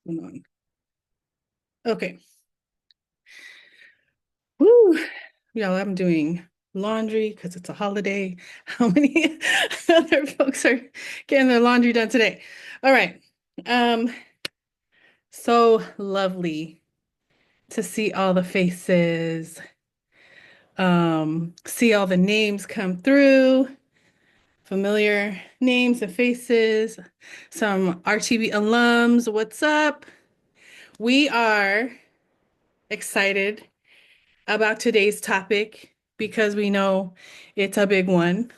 Hold on. Okay. Woo. Y'all, I'm doing laundry because it's a holiday. How many other folks are getting their laundry done today? All right. Um, so lovely to see all the faces, see all the names come through, familiar names and faces, some RTB alums. What's up? We are excited about today's topic because we know it's a big one.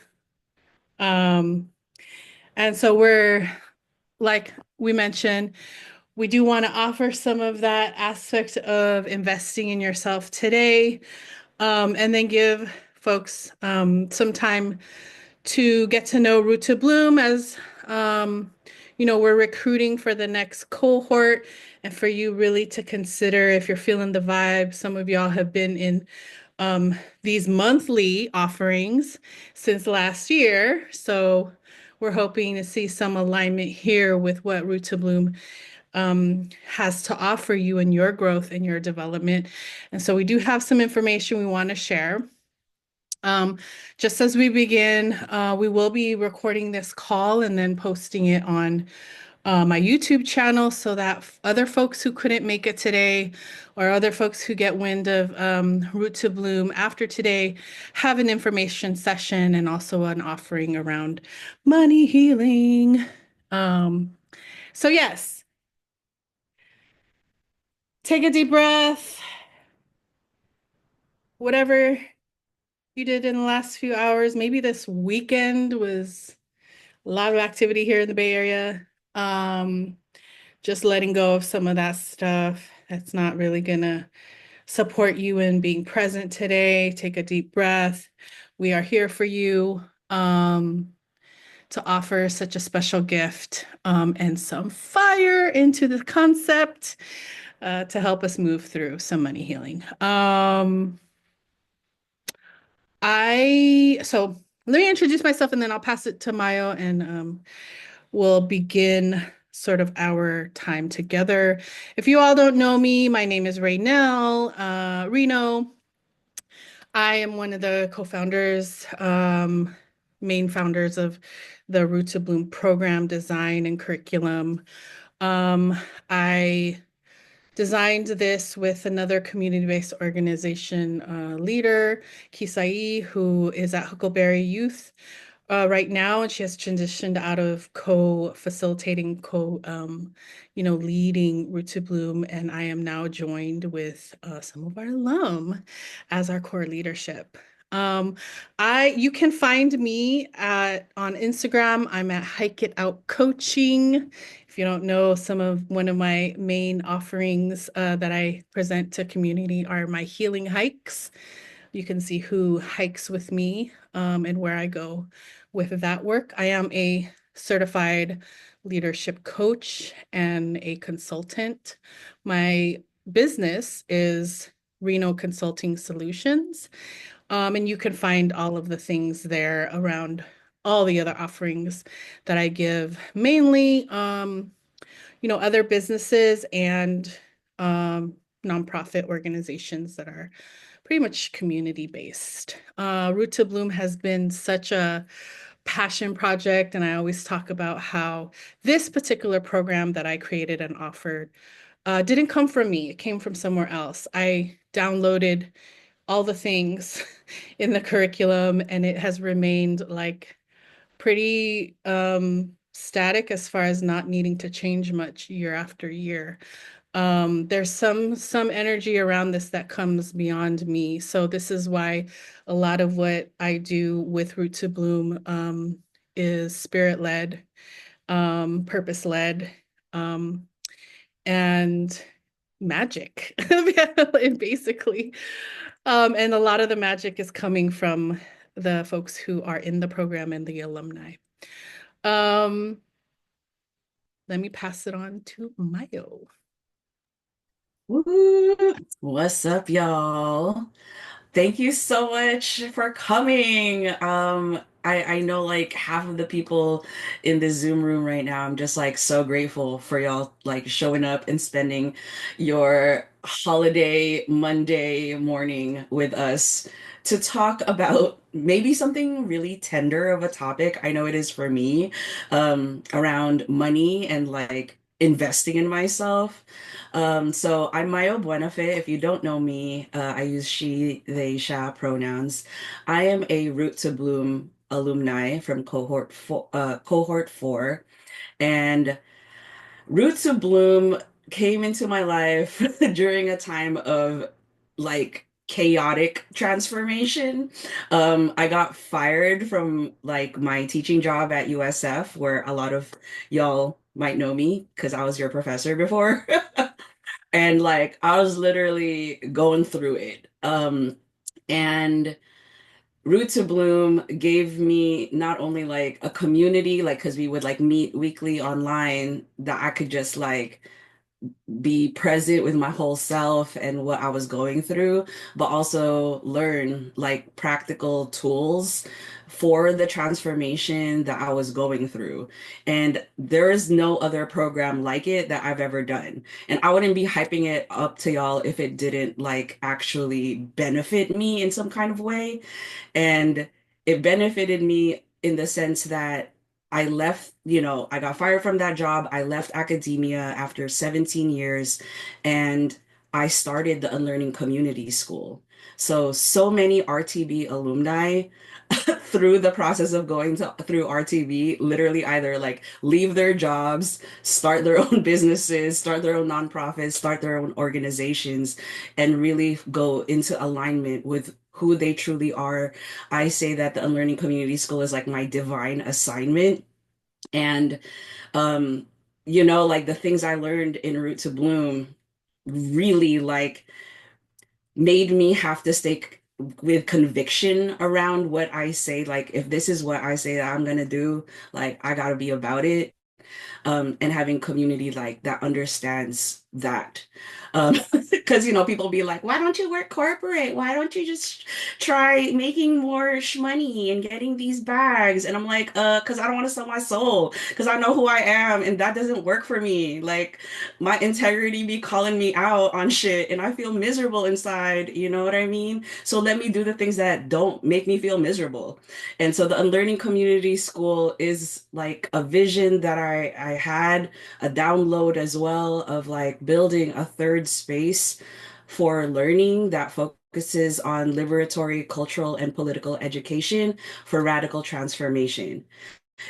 Um, and so we're, like we mentioned, we do want to offer some of that aspect of investing in yourself today, and then give folks some time to get to know Root to Bloom as we're recruiting for the next cohort, and for you really to consider if you're feeling the vibe. Some of y'all have been in these monthly offerings since last year. So we're hoping to see some alignment here with what Root to Bloom has to offer you in your growth and your development. And so we do have some information we want to share. Um, just as we begin, we will be recording this call and then posting it on my YouTube channel so that other folks who couldn't make it today or other folks who get wind of Root to Bloom after today have an information session and also an offering around money healing. Um, so, yes, take a deep breath. Whatever you did in the last few hours, maybe this weekend was a lot of activity here in the Bay Area. Um, just letting go of some of that stuff that's not really gonna support you in being present today. Take a deep breath. We are here for you to offer such a special gift and some fire into the concept to help us move through some money healing. So let me introduce myself and then I'll pass it to Mayo and we'll begin sort of our time together. If you all don't know me, my name is Raynell Reno. I am one of the co-founders, main founders of the Root to Bloom program design and curriculum. I designed this with another community-based organization leader, Kisai, who is at Huckleberry Youth right now, and she has transitioned out of co-facilitating, leading Root to Bloom, and I am now joined with some of our alum as our core leadership. You can find me on Instagram. I'm at Hike It Out Coaching. If you don't know, one of my main offerings that I present to community are my healing hikes. You can see who hikes with me and where I go with that work. I am a certified leadership coach and a consultant. My business is Reno Consulting Solutions. And you can find all of the things there around all the other offerings that I give, mainly, other businesses and nonprofit organizations that are pretty much community based. Root to Bloom has been such a passion project, and I always talk about how this particular program that I created and offered didn't come from me, it came from somewhere else. I downloaded all the things in the curriculum, and it has remained like pretty static as far as not needing to change much year after year. There's some energy around this that comes beyond me. So this is why a lot of what I do with Root to Bloom is spirit-led, purpose-led, um, and magic, basically. And a lot of the magic is coming from the folks who are in the program and the alumni. Um, Let me pass it on to Mayo. Woo! What's up, y'all? Thank you so much for coming. I know like half of the people in this Zoom room right now. I'm just like so grateful for y'all like showing up and spending your holiday Monday morning with us to talk about maybe something really tender of a topic. I know it is for me, around money and like investing in myself. So I'm Mayo Buenafit. If you don't know me, I use she, they, sha pronouns. I am a Root to Bloom alumni from Cohort 4, and Root to Bloom came into my life during a time of like chaotic transformation. I got fired from like my teaching job at USF, where a lot of y'all might know me because I was your professor before. And like I was literally going through it. And Root to Bloom gave me not only like a community, like because we would like meet weekly online, that I could just like be present with my whole self and what I was going through, but also learn like practical tools for the transformation that I was going through. And there is no other program like it that I've ever done. And I wouldn't be hyping it up to y'all if it didn't like actually benefit me in some kind of way. And it benefited me in the sense that I left, I got fired from that job. I left academia after 17 years and I started the Unlearning Community School. So many RTB alumni through the process of through RTB literally either like leave their jobs, start their own businesses, start their own nonprofits, start their own organizations, and really go into alignment with who they truly are. I say that the Unlearning Community School is like my divine assignment. And um, like the things I learned in Root to Bloom really like made me have to stay with conviction around what I say. Like, if this is what I say that I'm gonna do, like, I gotta be about it. And having community like that understands that. Because people be like, why don't you work corporate? Why don't you just try making more money and getting these bags? And I'm like, because I don't want to sell my soul, because I know who I am, and that doesn't work for me. Like my integrity be calling me out on shit, and I feel miserable inside. You know what I mean? So let me do the things that don't make me feel miserable. And so the Unlearning Community School is like a vision that I had, a download as well of like building a third space for learning that focuses on liberatory, cultural, and political education for radical transformation.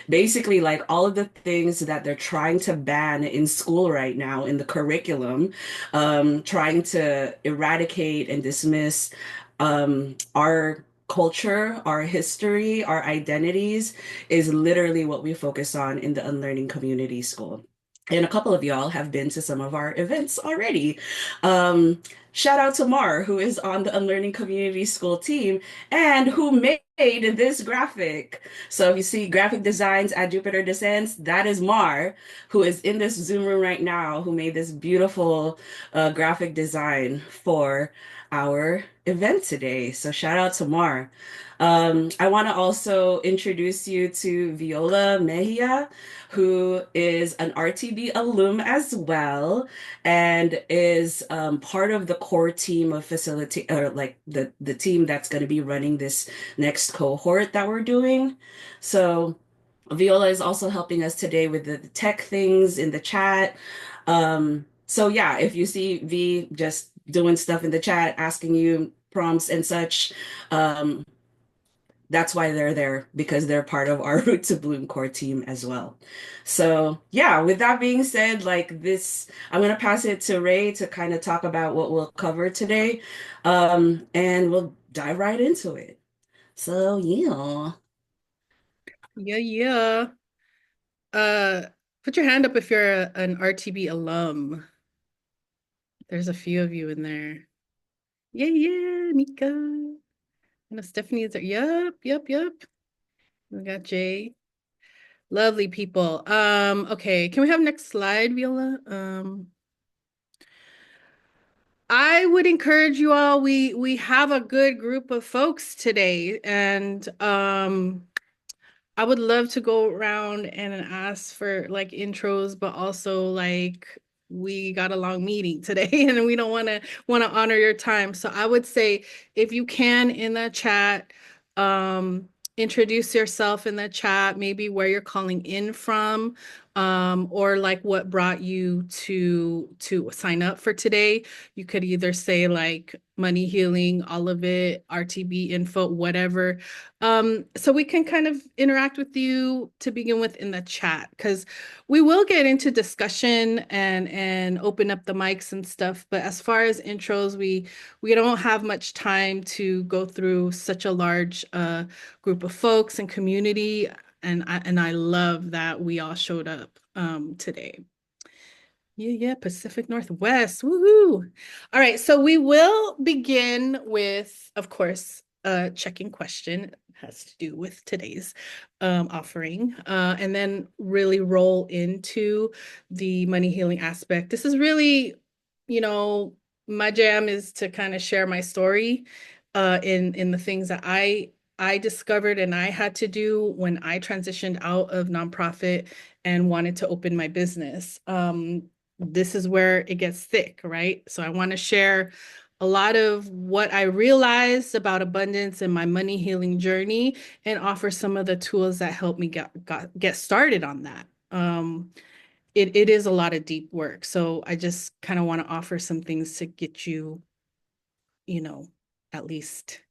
Basically, like all of the things that they're trying to ban in school right now in the curriculum, trying to eradicate and dismiss our culture, our history, our identities is literally what we focus on in the Unlearning Community School. And a couple of y'all have been to some of our events already. Um, Shout out to Mar, who is on the Unlearning Community School team and who made this graphic. So if you see graphic designs at Jupiter Descents, that is Mar, who is in this Zoom room right now, who made this beautiful graphic design for our event today. So shout out to Mar. I want to also introduce you to Viola Mejia, who is an RTB alum as well, and is part of the core team of facility, or like the team that's going to be running this next cohort that we're doing. So Viola is also helping us today with the tech things in the chat. So yeah, if you see V just doing stuff in the chat, asking you prompts and such, um, that's why they're there, because they're part of our Root to Bloom core team as well. So yeah, with that being said, like this, I'm gonna pass it to Ray to kind of talk about what we'll cover today. And we'll dive right into it. So yeah. Yeah, yeah. Uh, Put your hand up if you're an RTB alum. There's a few of you in there. Yeah, yeah, Mika. I know Stephanie is there. Yep, yep, yep. We got Jay. Lovely people. Okay, can we have next slide, Viola? I would encourage you all. We have a good group of folks today, and I would love to go around and ask for like intros, but also like we got a long meeting today and we don't want to honor your time. So I would say if you can in the chat, um, introduce yourself in the chat, maybe where you're calling in from, or like what brought you to sign up for today. You could either say like money healing, all of it, RTB info, whatever, so we can kind of interact with you to begin with in the chat because we will get into discussion and open up the mics and stuff. But as far as intros, we don't have much time to go through such a large group of folks and community. And I love that we all showed up today. Yeah, Pacific Northwest. Woohoo. All right, so we will begin with, of course, a checking question. It has to do with today's offering, and then really roll into the money healing aspect. This is really, you know, my jam is to kind of share my story in the things that I discovered and I had to do when I transitioned out of nonprofit and wanted to open my business. This is where it gets thick, right? So I want to share a lot of what I realized about abundance and my money healing journey and offer some of the tools that helped me get started on that. It is a lot of deep work. So I just kind of want to offer some things to get you, you know, at least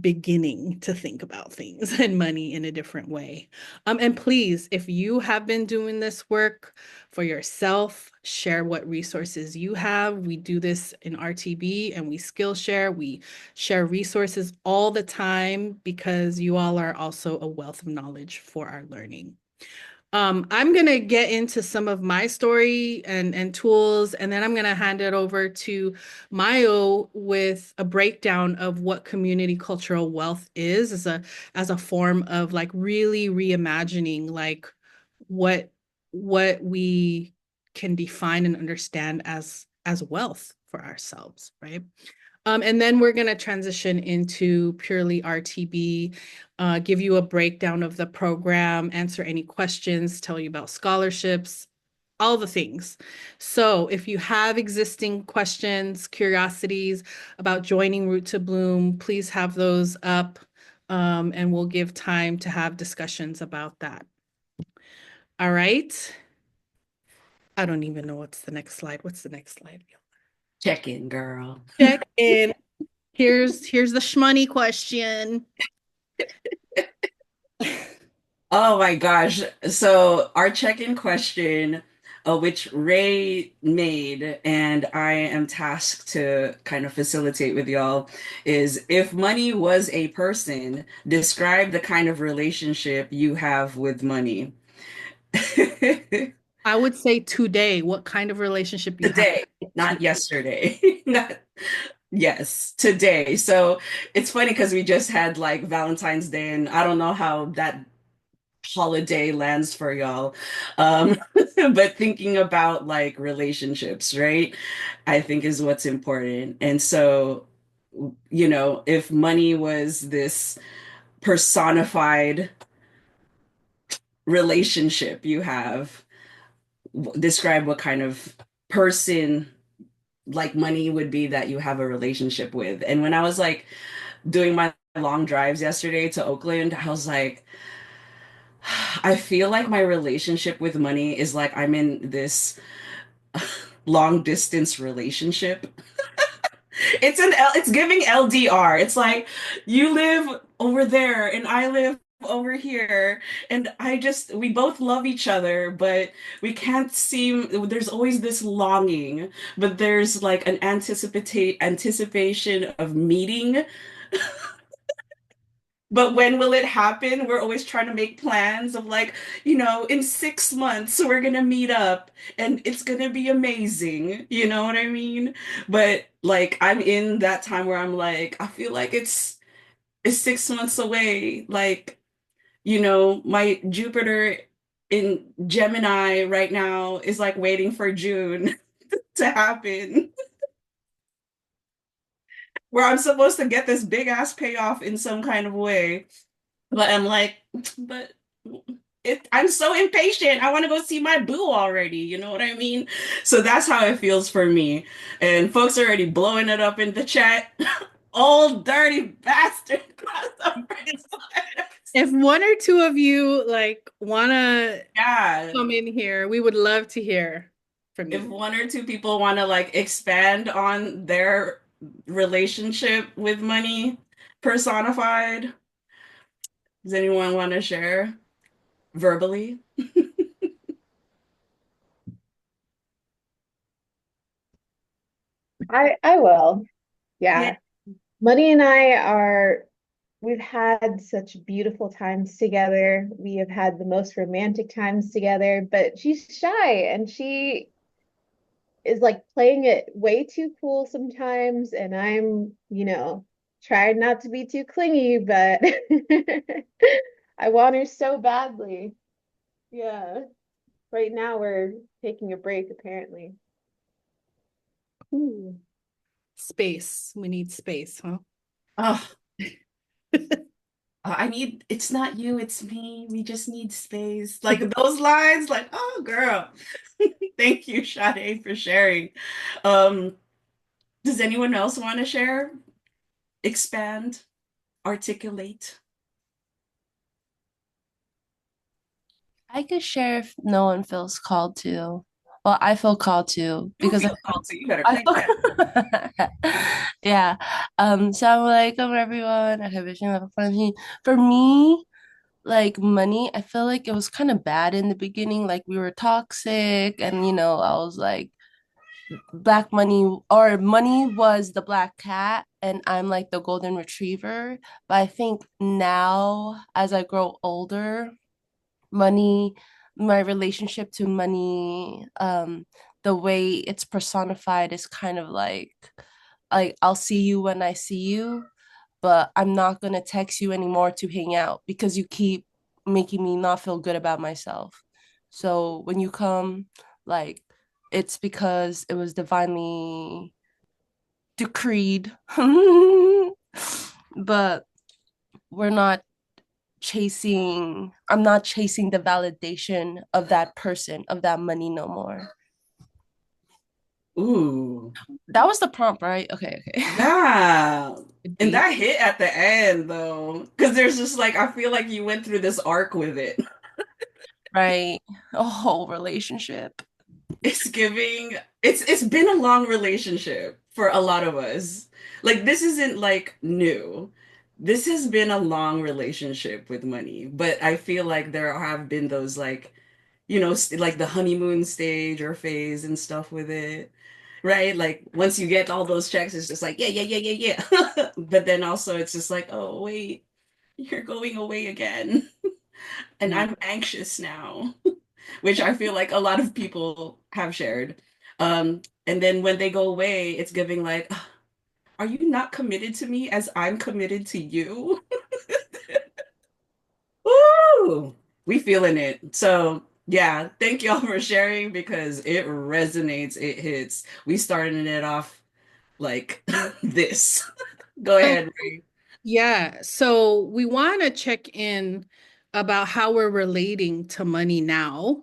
beginning to think about things and money in a different way. And please, if you have been doing this work for yourself, share what resources you have. We do this in RTB and we skill share. We share resources all the time because you all are also a wealth of knowledge for our learning. I'm gonna get into some of my story and tools, and then I'm gonna hand it over to Mayo with a breakdown of what community cultural wealth is as a form of like really reimagining like what what we can define and understand as wealth for ourselves, right? And then we're going to transition into purely RTB, give you a breakdown of the program, answer any questions, tell you about scholarships, all the things. So if you have existing questions, curiosities about joining Root to Bloom, please have those up, and we'll give time to have discussions about that. All right. I don't even know what's the next slide. What's the next slide? Check in, girl. Check in. Here's the shmoney question. Oh my gosh. So our check-in question, which Ray made, and I am tasked to kind of facilitate with y'all, is if money was a person, describe the kind of relationship you have with money. I would say today, what kind of relationship you have Today, to. not yesterday. Not, yes, today. So it's funny because we just had like Valentine's Day, and I don't know how that holiday lands for y'all. Um, but thinking about like relationships, right? I think is what's important. And so, if money was this personified relationship you have, describe what kind of person like money would be that you have a relationship with. And when I was like doing my long drives yesterday to Oakland, I was like, I feel like my relationship with money is like I'm in this long distance relationship. It's giving LDR. It's like you live over there and I live over here and we both love each other, but we can't seem there's always this longing, but there's like an anticipation of meeting. But when will it happen? We're always trying to make plans of like, in 6 months we're gonna meet up and it's gonna be amazing. You know what I mean? But like I'm in that time where I'm like, I feel like it's 6 months away. Like, my Jupiter in Gemini right now is like waiting for June to happen. Where I'm supposed to get this big ass payoff in some kind of way. But I'm like, but I'm so impatient. I want to go see my boo already. You know what I mean? So that's how it feels for me. And folks are already blowing it up in the chat. Old dirty bastard. If one or two of you like wanna Yeah. come in here, we would love to hear from If you. one or two people want to like expand on their relationship with money personified, does anyone want to share verbally? I will. Yeah. Yeah. Money and I are we've had such beautiful times together. We have had the most romantic times together, but she's shy and she is like playing it way too cool sometimes and I'm, trying not to be too clingy, but I want her so badly. Yeah. Right now we're taking a break apparently. Ooh, space. We need space, huh? Oh, I need, it's not you, it's me. We just need space. Like those lines, like, oh, girl. Thank you, Sade, for sharing. Um, does anyone else want to share? Expand, articulate? I could share if no one feels called to. Well, I feel called to You because feel called to, you better I claim feel that. yeah. Assalamualaikum everyone. I have a For me, like money, I feel like it was kind of bad in the beginning. Like we were toxic and I was like black money or money was the black cat and I'm like the golden retriever. But I think now as I grow older, money, my relationship to money, the way it's personified is kind of like I'll see you when I see you, but I'm not gonna text you anymore to hang out because you keep making me not feel good about myself. So when you come, like it's because it was divinely decreed. But we're not I'm not chasing the validation of that person, of that money no more. Ooh, That was the prompt, right? Okay, okay. yeah. And Deep. that hit at the end though, because there's just like, I feel like you went through this arc with it. Right. A whole relationship. It's giving, it's been a long relationship for a lot of us. Like this isn't like new. This has been a long relationship with money, but I feel like there have been those like, like the honeymoon stage or phase and stuff with it. Right? Like once you get all those checks, it's just like, yeah, yeah, yeah, yeah, yeah. But then also it's just like, oh, wait, you're going away again. And Mm. I'm anxious now, which I feel like a lot of people have shared. And then when they go away, it's giving like, are you not committed to me as I'm committed to you? Woo! We feeling it. So yeah, thank y'all for sharing because it resonates, it hits. We started it off like this. Go So, ahead, Ray. yeah, so we want to check in about how we're relating to money now,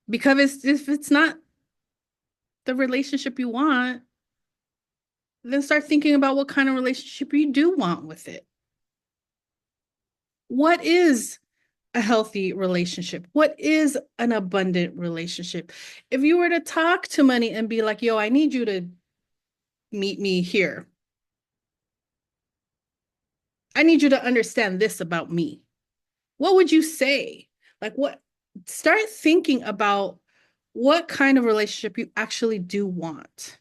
because if it's not the relationship you want, then start thinking about what kind of relationship you do want with it. What is a healthy relationship? What is an abundant relationship? If you were to talk to money and be like, yo, I need you to meet me here. I need you to understand this about me. What would you say? Like, what? Start thinking about what kind of relationship you actually do want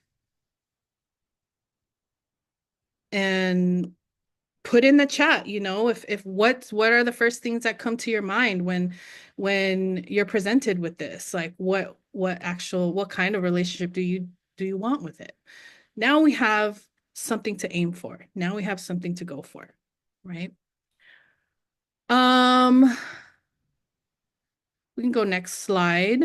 and put in the chat, if what are the first things that come to your mind when you're presented with this? Like what kind of relationship do you want with it? Now we have something to aim for. Now we have something to go for, right? Um, we can go next slide.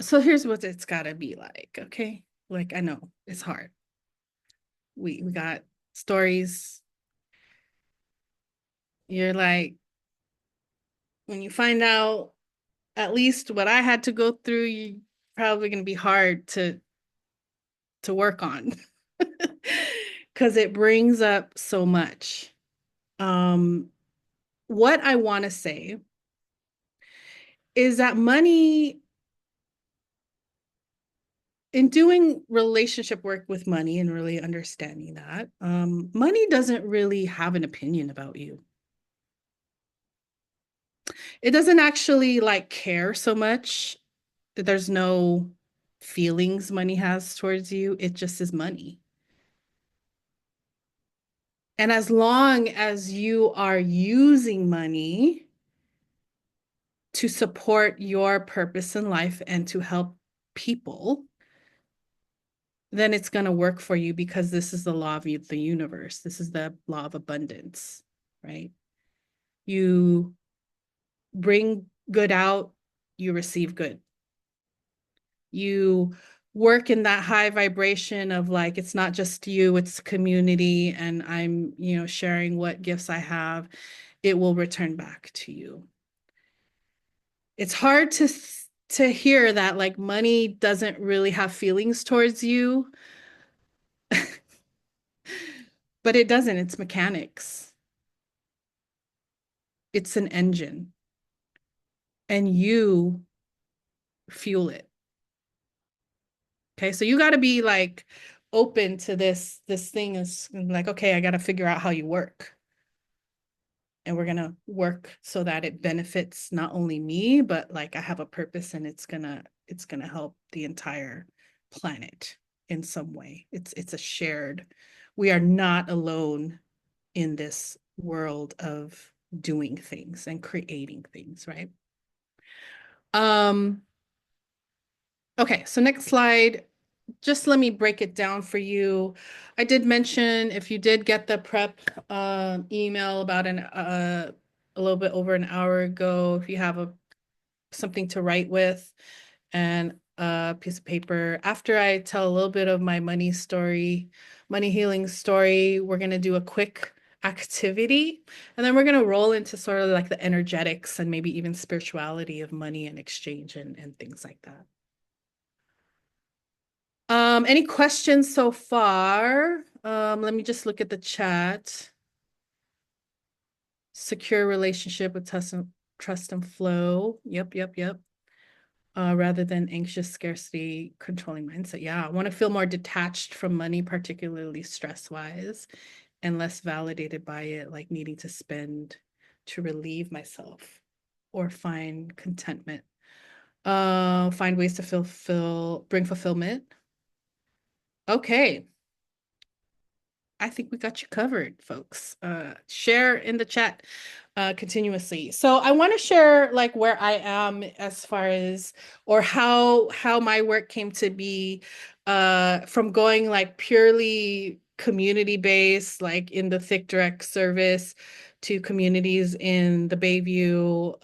So here's what it's gotta be like, okay? Like I know it's hard. We got stories. You're like, when you find out at least what I had to go through, you probably going to be hard to work on because it brings up so much. What I want to say is that money, in doing relationship work with money and really understanding that, money doesn't really have an opinion about you. It doesn't actually like care so much. There's no feelings money has towards you. It just is money. And as long as you are using money to support your purpose in life and to help people, then it's going to work for you because this is the law of the universe. This is the law of abundance, right? You bring good out, you receive good. You work in that high vibration of like, it's not just you, it's community, and I'm, sharing what gifts I have. It will return back to you. It's hard to hear that like money doesn't really have feelings towards you, but it doesn't. It's mechanics. It's an engine, and you fuel it. Okay, so you got to be like open to this thing is like, okay, I got to figure out how you work. And we're going to work so that it benefits not only me, but like I have a purpose and it's going to help the entire planet in some way. It's a shared. We are not alone in this world of doing things and creating things, right? Um okay, so next slide. Just let me break it down for you. I did mention if you did get the prep email about a little bit over an hour ago, if you have something to write with and a piece of paper. After I tell a little bit of my money story, money healing story, we're going to do a quick activity, and then we're going to roll into sort of like the energetics and maybe even spirituality of money and exchange and things like that. Any questions so far? Let me just look at the chat. Secure relationship with trust and flow. Yep. Rather than anxious scarcity controlling mindset. Yeah, I want to feel more detached from money, particularly stress-wise, and less validated by it, like needing to spend to relieve myself or find contentment. Find ways to bring fulfillment. Okay. I think we got you covered, folks. Share in the chat continuously. So I want to share like where I am as far as or how my work came to be from going like purely community based, like in the thick direct service to communities in the Bayview,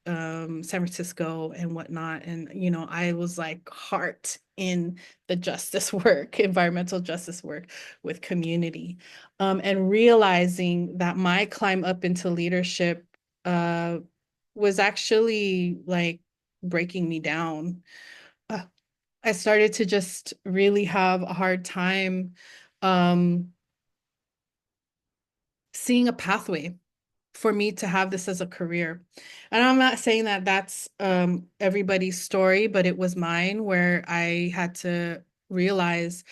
San Francisco and whatnot. And, I was like heart in the justice work, environmental justice work with community. And realizing that my climb up into leadership was actually like breaking me down. I started to just really have a hard time seeing a pathway for me to have this as a career. And I'm not saying that that's everybody's story, but it was mine where I had to realize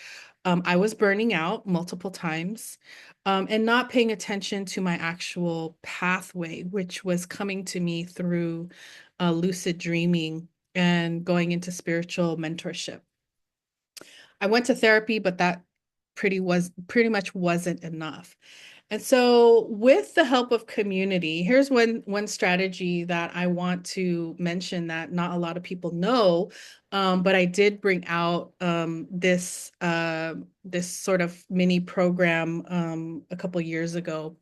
I was burning out multiple times and not paying attention to my actual pathway, which was coming to me through lucid dreaming and going into spiritual mentorship. I went to therapy, but that pretty much wasn't enough. And so with the help of community, here's one strategy that I want to mention that not a lot of people know, but I did bring out this sort of mini program a couple years ago.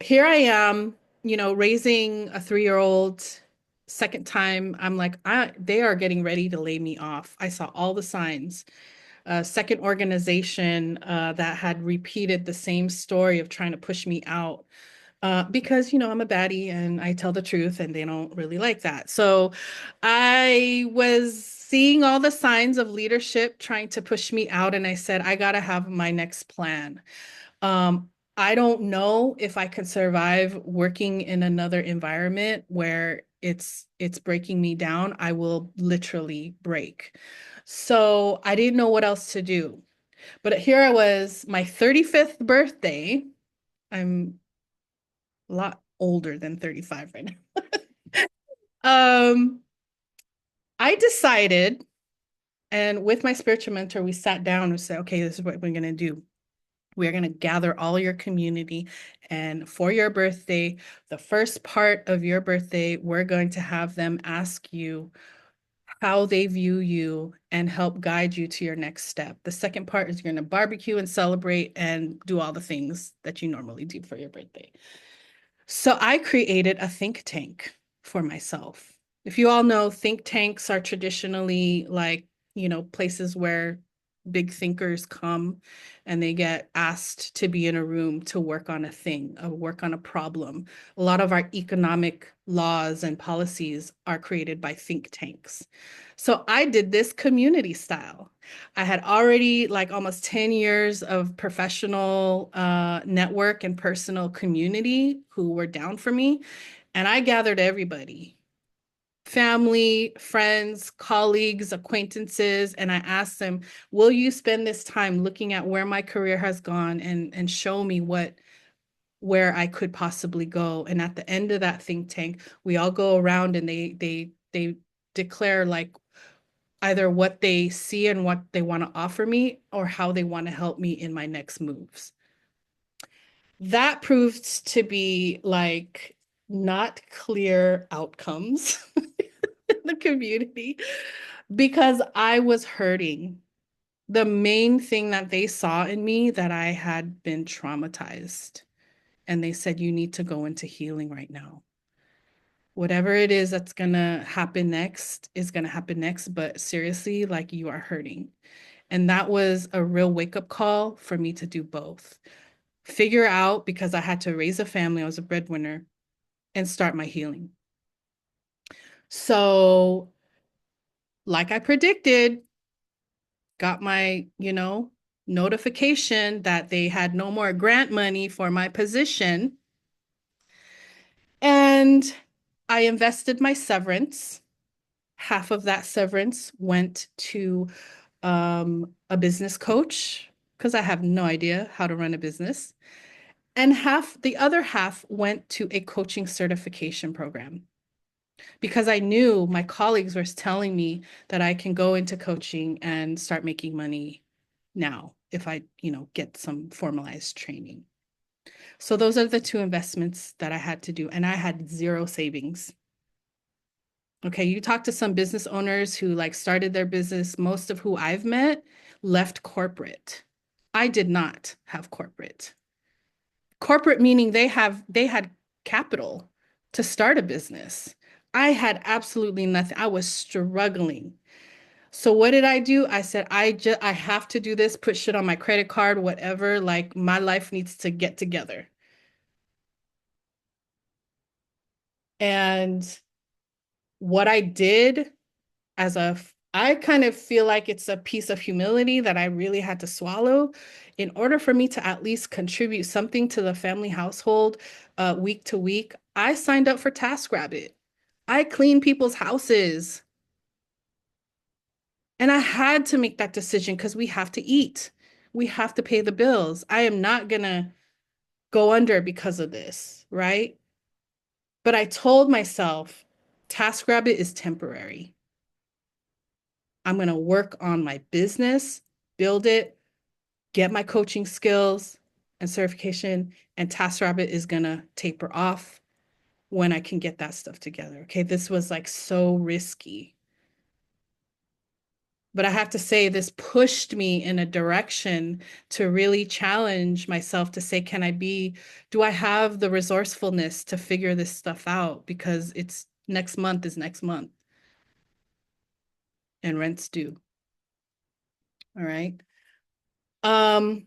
Here I am, raising a 3-year-old. Second time, I'm like, they are getting ready to lay me off. I saw all the signs. a second organization that had repeated the same story of trying to push me out. Because, I'm a baddie and I tell the truth and they don't really like that. So I was seeing all the signs of leadership trying to push me out. And I said, I got to have my next plan. Um, I don't know if I could survive working in another environment where it's breaking me down. I will literally break. So I didn't know what else to do. But here I was, my 35th birthday. I'm a lot older than 35 right now. I decided, and with my spiritual mentor, we sat down and said, okay, this is what we're going to do. We're going to gather all your community. And for your birthday, the first part of your birthday, we're going to have them ask you how they view you and help guide you to your next step. The second part is you're going to barbecue and celebrate and do all the things that you normally do for your birthday. So I created a think tank for myself. If you all know, think tanks are traditionally like, places where big thinkers come and they get asked to be in a room to work on a thing, work on a problem. A lot of our economic laws and policies are created by think tanks. So I did this community style. I had already like almost 10 years of professional network and personal community who were down for me. And I gathered everybody, family, friends, colleagues, acquaintances, and I asked them, will you spend this time looking at where my career has gone and show me where I could possibly go? And at the end of that think tank, we all go around and they declare like either what they see and what they want to offer me or how they want to help me in my next moves. That proved to be like not clear outcomes in the community because I was hurting. The main thing that they saw in me that I had been traumatized. And they said, you need to go into healing right now. Whatever it is that's going to happen next is going to happen next. But seriously, like you are hurting. And that was a real wake-up call for me to do both. Figure out, because I had to raise a family, I was a breadwinner, and start my healing. So, like I predicted, got my, notification that they had no more grant money for my position. And I invested my severance. Half of that severance went to a business coach because I have no idea how to run a business. And the other half went to a coaching certification program because I knew my colleagues were telling me that I can go into coaching and start making money now if I, get some formalized training. So those are the two investments that I had to do. And I had zero savings. Okay, you talk to some business owners who like started their business, most of who I've met left corporate. I did not have corporate. Corporate meaning they had capital to start a business. I had absolutely nothing. I was struggling. So what did I do? I said, I have to do this, put shit on my credit card, whatever, like my life needs to get together. And what I did I kind of feel like it's a piece of humility that I really had to swallow in order for me to at least contribute something to the family household week to week. I signed up for TaskRabbit. I clean people's houses. And I had to make that decision because we have to eat. We have to pay the bills. I am not going to go under because of this, right? But I told myself, TaskRabbit is temporary. I'm going to work on my business, build it, get my coaching skills and certification, and TaskRabbit is going to taper off when I can get that stuff together. Okay, this was like so risky. But I have to say, this pushed me in a direction to really challenge myself to say, do I have the resourcefulness to figure this stuff out? Because it's next month is next month and rent's due. All right. Um,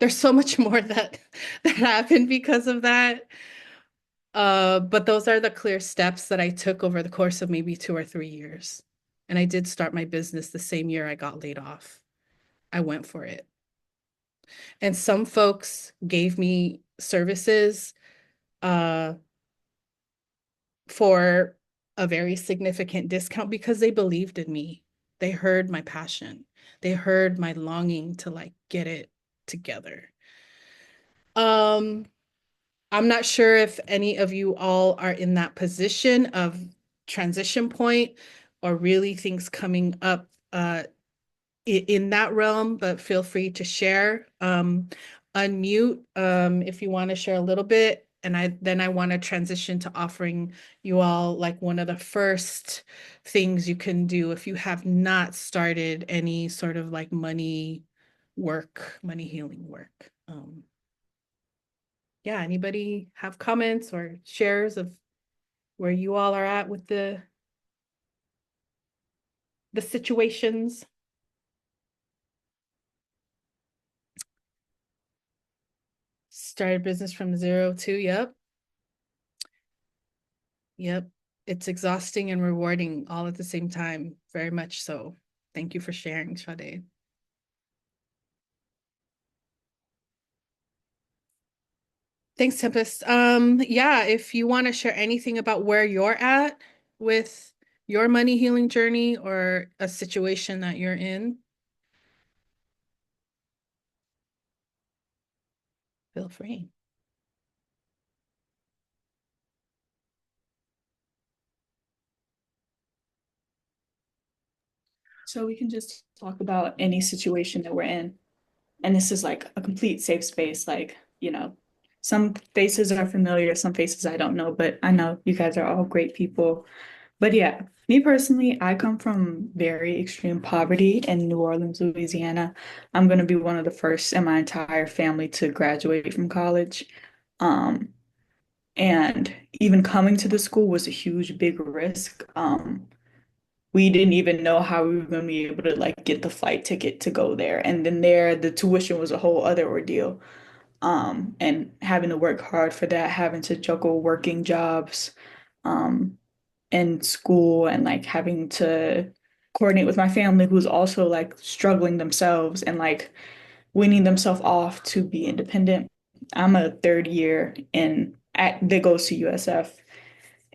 there's so much more that happened because of that. But those are the clear steps that I took over the course of maybe 2 or 3 years. And I did start my business the same year I got laid off. I went for it. And some folks gave me services uh, for a very significant discount because they believed in me. They heard my passion. They heard my longing to like get it together. Um, I'm not sure if any of you all are in that position of transition point or really things coming up in that realm, but feel free to share. Unmute if you want to share a little bit. And I want to transition to offering you all like one of the first things you can do if you have not started any sort of like money work, money healing work. Yeah, anybody have comments or shares of where you all are at with the situations? Started business from zero to, yep. Yep. It's exhausting and rewarding all at the same time. Very much so. Thank you for sharing, Sade. Thanks, Tempest. Yeah, if you want to share anything about where you're at with your money healing journey or a situation that you're in, feel free. So we can just talk about any situation that we're in. And this is like a complete safe space. Like, some faces are familiar, some faces I don't know, but I know you guys are all great people. But yeah, me personally, I come from very extreme poverty in New Orleans, Louisiana. I'm going to be one of the first in my entire family to graduate from college. Um, and even coming to the school was a huge, big risk. We didn't even know how we were going to be able to like get the flight ticket to go there. And then there, the tuition was a whole other ordeal. And having to work hard for that, having to juggle working jobs, um, and school and like having to coordinate with my family who's also like struggling themselves and like weaning themselves off to be independent. I'm a third year that goes to USF.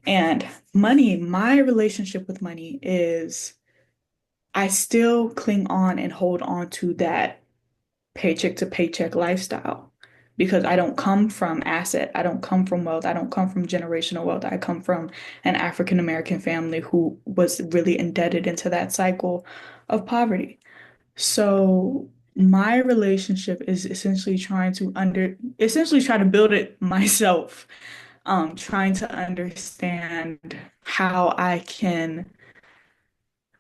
And money, my relationship with money is I still cling on and hold on to that paycheck to paycheck lifestyle because I don't come from asset. I don't come from wealth. I don't come from generational wealth. I come from an African American family who was really indebted into that cycle of poverty. So my relationship is essentially try to build it myself, trying to understand how I can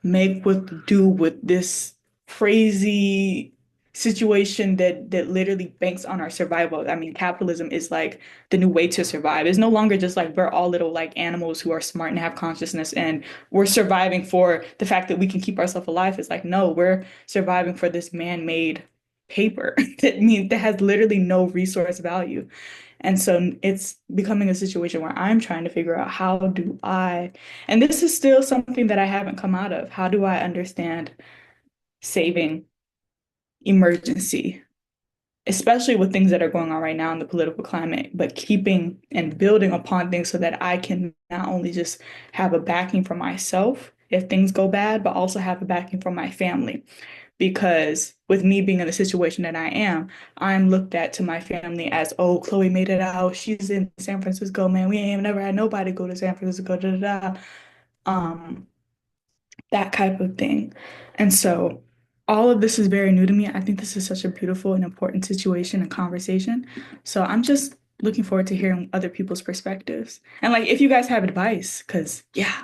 make with do with this crazy situation that literally banks on our survival. I mean, capitalism is like the new way to survive. It's no longer just like we're all little like animals who are smart and have consciousness and we're surviving for the fact that we can keep ourselves alive. It's like, no, we're surviving for this man-made paper that has literally no resource value. And so it's becoming a situation where I'm trying to figure out and this is still something that I haven't come out of. How do I understand saving, emergency, especially with things that are going on right now in the political climate, but keeping and building upon things so that I can not only just have a backing for myself if things go bad, but also have a backing from my family because with me being in the situation that I am, I'm looked at to my family as, oh, Chloe made it out. She's in San Francisco, man. We ain't never had nobody go to San Francisco, da da da. Um, that type of thing. And so all of this is very new to me. I think this is such a beautiful and important situation and conversation. So I'm just looking forward to hearing other people's perspectives. And like if you guys have advice, because yeah.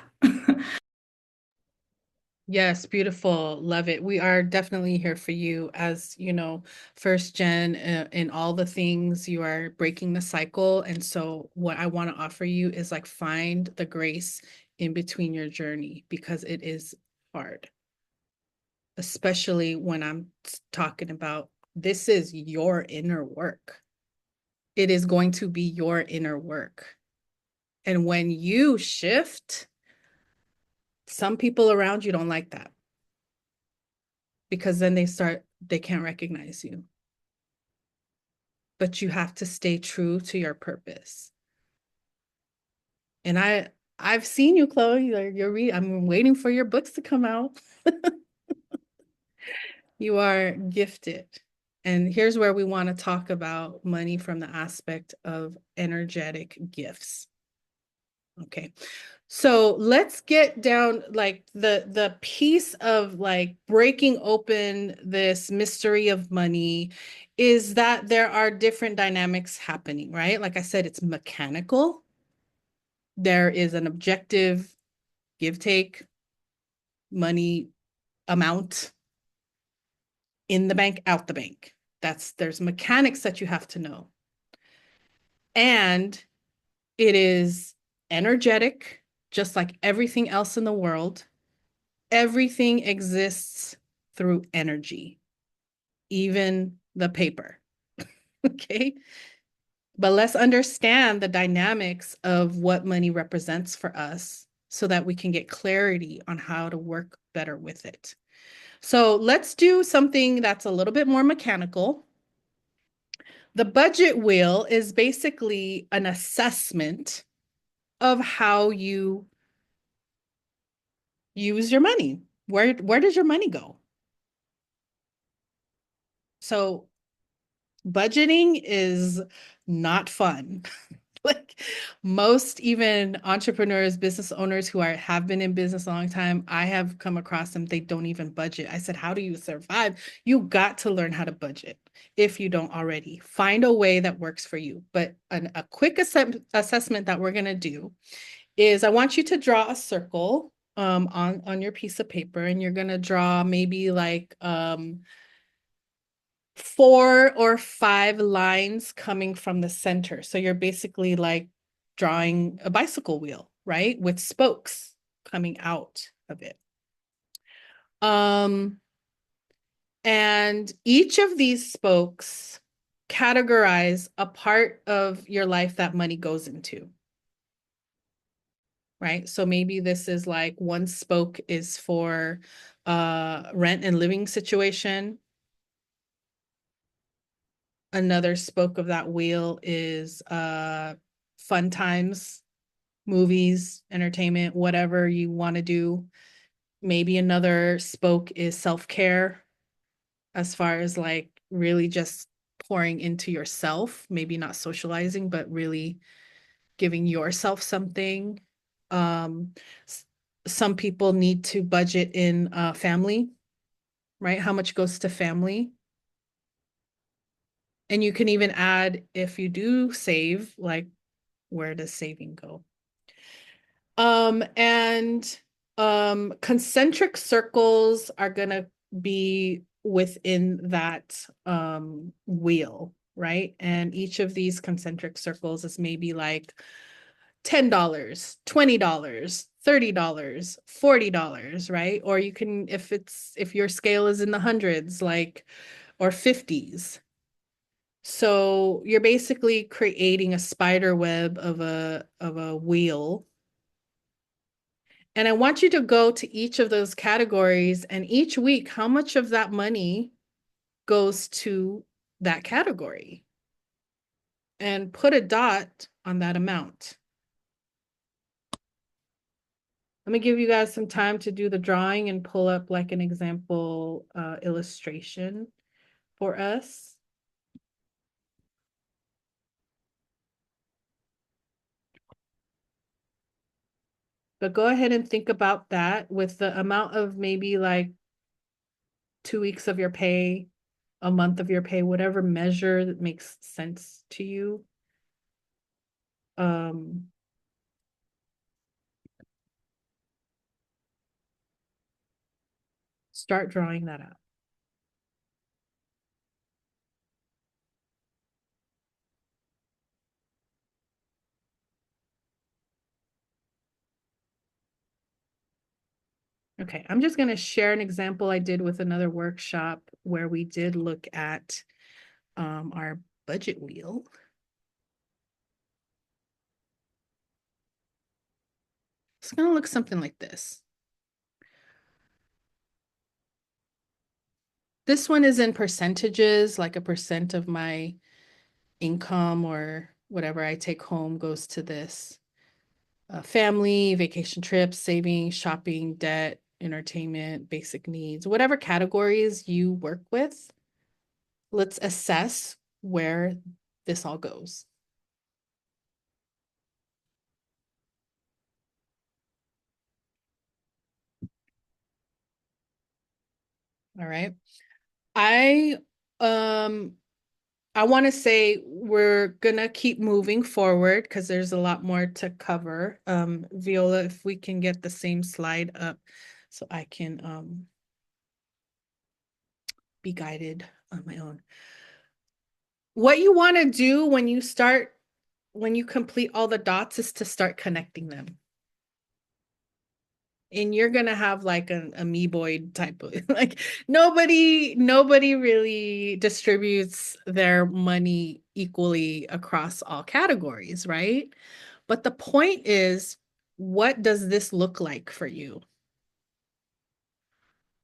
Yes, beautiful. Love it. We are definitely here for you as, first gen in all the things. You are breaking the cycle. And so what I want to offer you is like find the grace in between your journey because it is hard. especially when I'm talking about this is your inner work. It is going to be your inner work. And when you shift, some people around you don't like that because then they can't recognize you. But you have to stay true to your purpose. And I've seen you, Chloe. I'm waiting for your books to come out. You are gifted. And here's where we want to talk about money from the aspect of energetic gifts. Okay. So let's get down like the piece of like breaking open this mystery of money is that there are different dynamics happening, right? Like I said, it's mechanical. There is an objective give take money amount in the bank, out the bank. There's mechanics that you have to know. And it is energetic, just like everything else in the world. Everything exists through energy, even the paper. Okay. But let's understand the dynamics of what money represents for us so that we can get clarity on how to work better with it. So let's do something that's a little bit more mechanical. The budget wheel is basically an assessment of how you use your money. Where does your money go? So budgeting is not fun. Like most even entrepreneurs, business owners who have been in business a long time, I have come across them, they don't even budget. I said, how do you survive? You got to learn how to budget if you don't already. Find a way that works for you. But a quick assessment that we're going to do is I want you to draw a circle on your piece of paper, and you're going to draw maybe like 4 or 5 lines coming from the center. So you're basically like drawing a bicycle wheel, right? With spokes coming out of it. And each of these spokes categorize a part of your life that money goes into, right? So maybe this is like one spoke is for rent and living situation. Another spoke of that wheel is fun times, movies, entertainment, whatever you want to do. Maybe another spoke is self-care, as far as like really just pouring into yourself, maybe not socializing, but really giving yourself something. Um, some people need to budget in family, right? How much goes to family? And you can even add, if you do save, like where does saving go? And concentric circles are gonna be within that wheel, right? And each of these concentric circles is maybe like $10, $20, $30, $40, right? Or you can, if your scale is in the hundreds, like, or 50s. So you're basically creating a spider web of a wheel. And I want you to go to each of those categories, and each week, how much of that money goes to that category, and put a dot on that amount. Let me give you guys some time to do the drawing and pull up like an example illustration for us. But go ahead and think about that with the amount of maybe like 2 weeks of your pay, a month of your pay, whatever measure that makes sense to you. Start drawing that out. Okay, I'm just going to share an example I did with another workshop where we did look at our budget wheel. It's going to look something like this. This one is in percentages, like a percent of my income or whatever I take home goes to this. Family, vacation trips, saving, shopping, debt, entertainment, basic needs, whatever categories you work with, let's assess where this all goes. All right. I um I want to say we're gonna keep moving forward because there's a lot more to cover. Viola, if we can get the same slide up so I can be guided on my own. What you want to do when you complete all the dots is to start connecting them. And you're gonna have like an amoeboid type of like nobody really distributes their money equally across all categories, right? But the point is, what does this look like for you?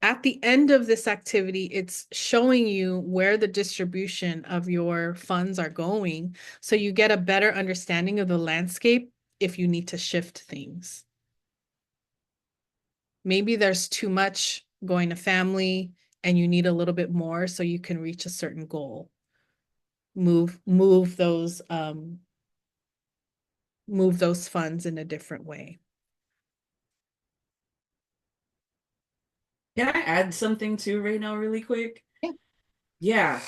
At the end of this activity, it's showing you where the distribution of your funds are going, so you get a better understanding of the landscape if you need to shift things. Maybe there's too much going to family and you need a little bit more so you can reach a certain goal. Move those funds in a different way. Can I add something too right now, really quick? Yeah. Yeah.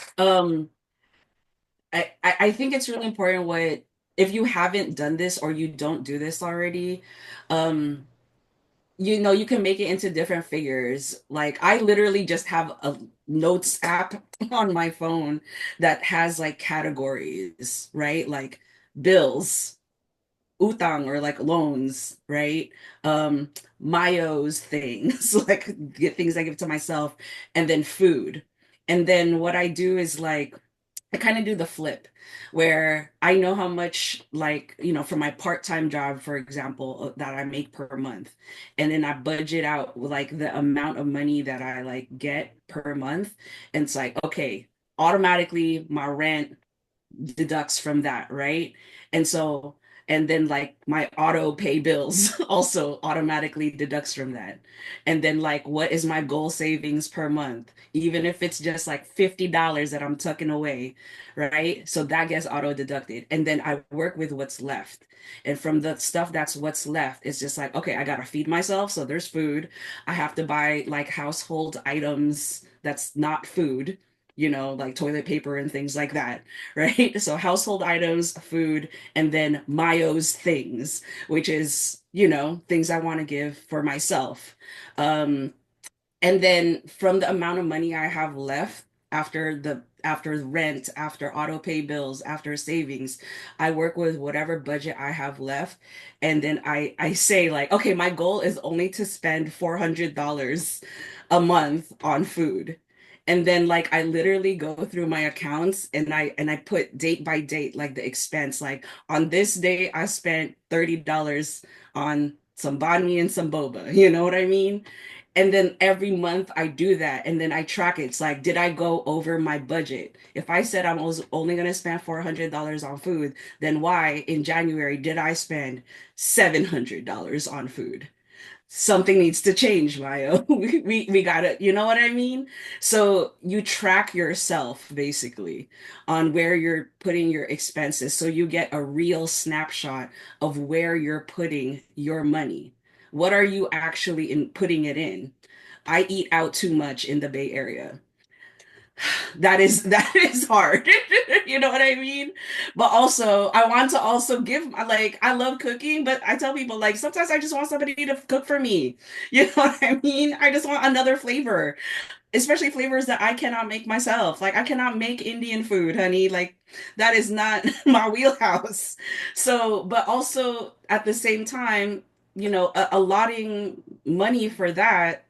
I think it's really important what if you haven't done this or you don't do this already, um, you can make it into different figures. Like I literally just have a notes app on my phone that has like categories, right? Like bills, utang or like loans, right? Um, Mayo's things, like get things I give to myself, and then food. And then what I do is like I kind of do the flip where I know how much, like, for my part-time job, for example, that I make per month. And then I budget out like the amount of money that I like get per month. And it's like, okay, automatically my rent deducts from that, right? And so, and then like my auto pay bills also automatically deducts from that. And then like what is my goal savings per month? Even if it's just like $50 that I'm tucking away, right? So that gets auto deducted. And then I work with what's left. And from the stuff that's what's left, it's just like, okay, I gotta feed myself. So there's food. I have to buy like household items that's not food, like toilet paper and things like that, right? So household items, food, and then Mayo's things, which is, things I want to give for myself. Um, and then from the amount of money I have left after rent, after auto pay bills, after savings, I work with whatever budget I have left. And then I say like, okay, my goal is only to spend $400 a month on food. And then like I literally go through my accounts and I put date by date like the expense. Like on this day I spent $30 on some banh mi and some boba. You know what I mean? And then every month I do that and then I track it. It's like, did I go over my budget? If I said I was only going to spend $400 on food, then why in January did I spend $700 on food? Something needs to change, Mayo. We gotta, you know what I mean? So you track yourself basically on where you're putting your expenses. So you get a real snapshot of where you're putting your money. What are you actually putting it in? I eat out too much in the Bay Area. That is hard. You know what I mean? But also I want to also give like I love cooking, but I tell people like sometimes I just want somebody to cook for me. You know what I mean? I just want another flavor, especially flavors that I cannot make myself. Like I cannot make Indian food, honey. Like that is not my wheelhouse. So, but also at the same time, allotting money for that,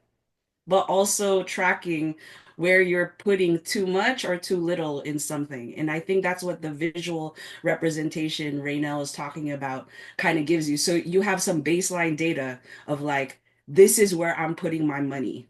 but also tracking where you're putting too much or too little in something. And I think that's what the visual representation Raynell is talking about kind of gives you. So you have some baseline data of like, this is where I'm putting my money.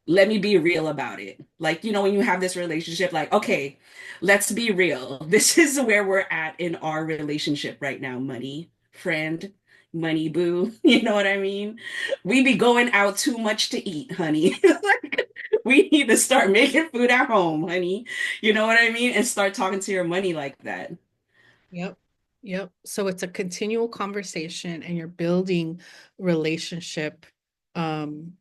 Let me be real about it. Like, when you have this relationship, like, okay, let's be real. This is where we're at in our relationship right now, money, friend, money boo. You know what I mean? We be going out too much to eat, honey. Like, we need to start making food at home, honey. You know what I mean? And start talking to your money like that. Yep. Yep. So it's a continual conversation and you're building relationship um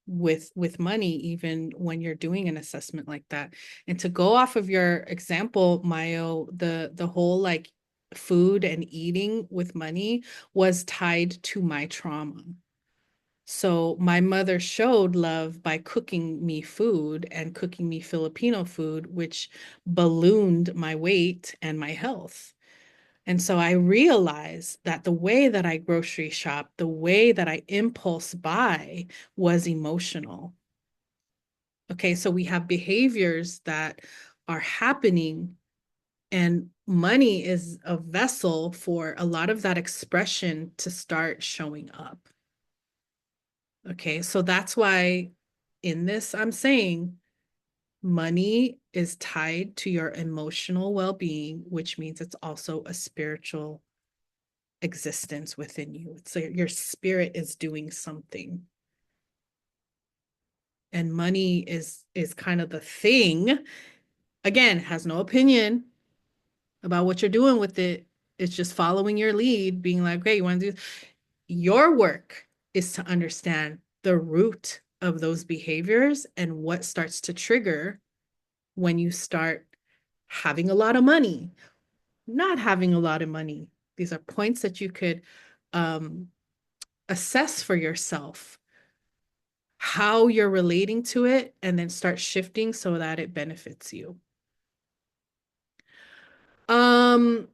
with money even when you're doing an assessment like that. And to go off of your example, Mayo, the whole like food and eating with money was tied to my trauma. So my mother showed love by cooking me food and cooking me Filipino food, which ballooned my weight and my health. And so I realized that the way that I grocery shop, the way that I impulse buy was emotional. Okay, so we have behaviors that are happening, and money is a vessel for a lot of that expression to start showing up. Okay, so that's why in this, I'm saying money is tied to your emotional well being, which means it's also a spiritual existence within you. So your spirit is doing something. And money is kind of the thing. Again, has no opinion about what you're doing with it. It's just following your lead, being like, okay, you want to do this? Your work is to understand the root of those behaviors and what starts to trigger when you start having a lot of money, not having a lot of money. These are points that you could um, assess for yourself how you're relating to it and then start shifting so that it benefits you. Um,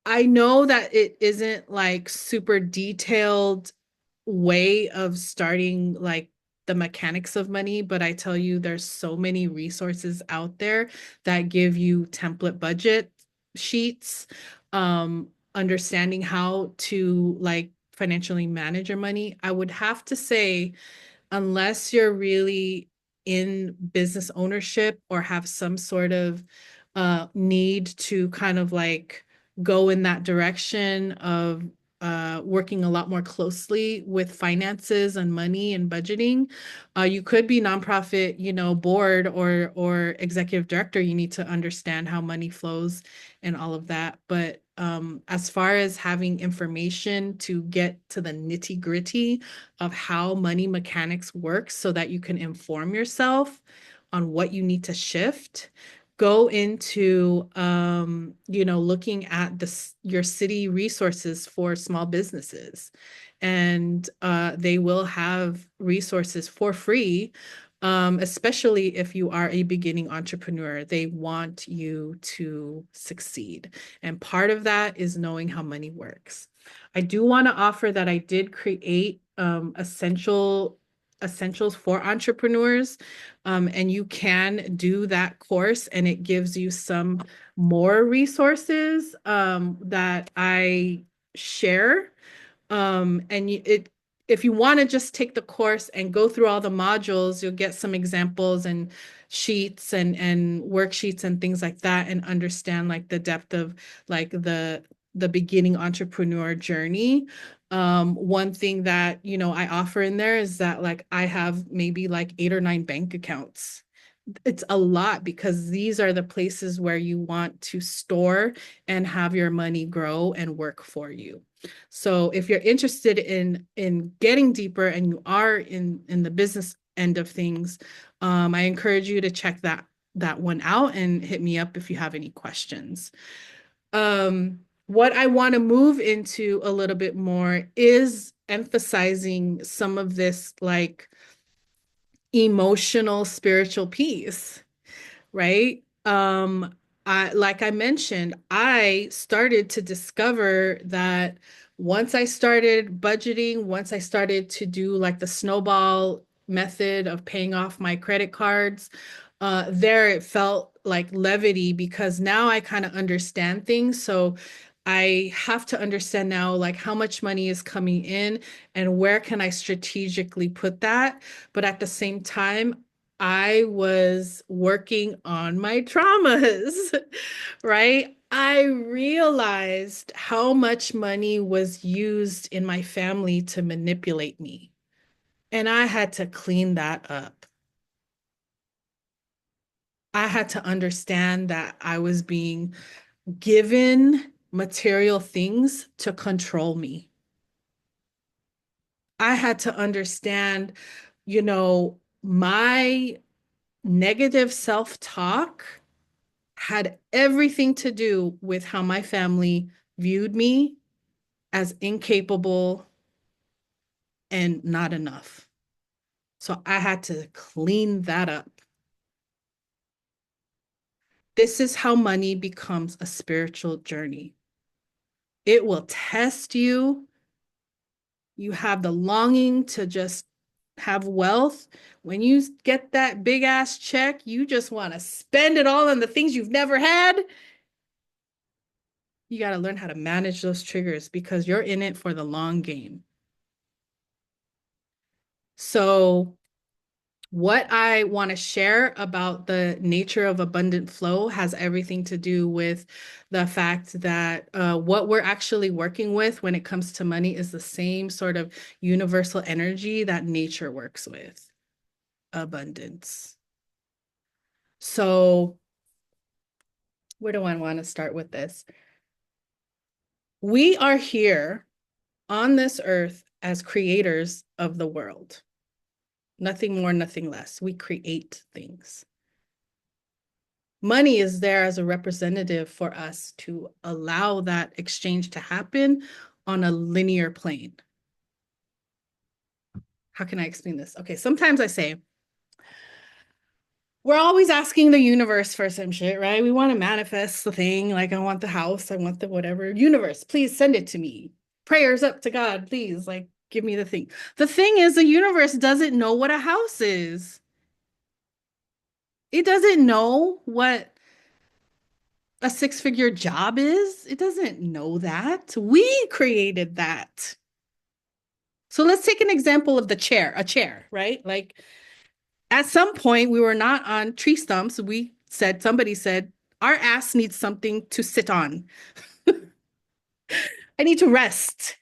I know that it isn't like super detailed way of starting like the mechanics of money, but I tell you, there's so many resources out there that give you template budget sheets, understanding how to like financially manage your money. I would have to say, unless you're really in business ownership or have some sort of need to kind of like go in that direction of working a lot more closely with finances and money and budgeting. You could be nonprofit, board or executive director. You need to understand how money flows and all of that. But as far as having information to get to the nitty gritty of how money mechanics work so that you can inform yourself on what you need to shift, go into looking at your city resources for small businesses, and they will have resources for free, especially if you are a beginning entrepreneur. They want you to succeed, and part of that is knowing how money works. I do want to offer that I did create essentials for entrepreneurs, and you can do that course, and it gives you some more resources that I share. And if you want to just take the course and go through all the modules, you'll get some examples and sheets and worksheets and things like that, and understand like the depth of like the beginning entrepreneur journey. One thing that, I offer in there is that like I have maybe like 8 or 9 bank accounts. It's a lot because these are the places where you want to store and have your money grow and work for you. So if you're interested in getting deeper and you are in the business end of things, I encourage you to check that one out and hit me up if you have any questions. What I want to move into a little bit more is emphasizing some of this like emotional spiritual piece, right? Like I mentioned, I started to discover that once I started budgeting, once I started to do like the snowball method of paying off my credit cards, there it felt like levity because now I kind of understand things. So I have to understand now like how much money is coming in and where can I strategically put that. But at the same time, I was working on my traumas, right? I realized how much money was used in my family to manipulate me. And I had to clean that up. I had to understand that I was being given material things to control me. I had to understand, my negative self-talk had everything to do with how my family viewed me as incapable and not enough. So I had to clean that up. This is how money becomes a spiritual journey. It will test you. You have the longing to just have wealth. When you get that big ass check, you just want to spend it all on the things you've never had. You got to learn how to manage those triggers because you're in it for the long game. So, what I want to share about the nature of abundant flow has everything to do with the fact that what we're actually working with when it comes to money is the same sort of universal energy that nature works with, abundance. So, where do I want to start with this? We are here on this earth as creators of the world. Nothing more, nothing less. We create things. Money is there as a representative for us to allow that exchange to happen on a linear plane. How can I explain this? Okay, sometimes I say, we're always asking the universe for some shit, right? We want to manifest the thing, like I want the house, I want the whatever. Universe, please send it to me. Prayers up to God, please, like give me the thing. The thing is, the universe doesn't know what a house is. It doesn't know what a six-figure job is. It doesn't know that. We created that. So let's take an example of a chair, right? Like at some point we were not on tree stumps. Somebody said, our ass needs something to sit on. I need to rest.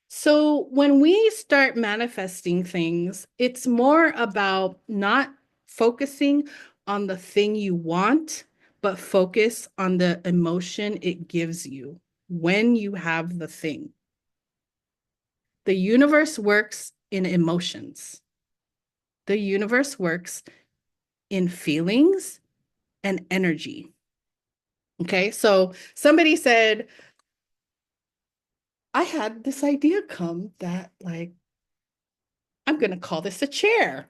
So when we start manifesting things, it's more about not focusing on the thing you want, but focus on the emotion it gives you when you have the thing. The universe works in emotions. The universe works in feelings and energy. Okay, so somebody said, I had this idea come that, like, I'm going to call this a chair.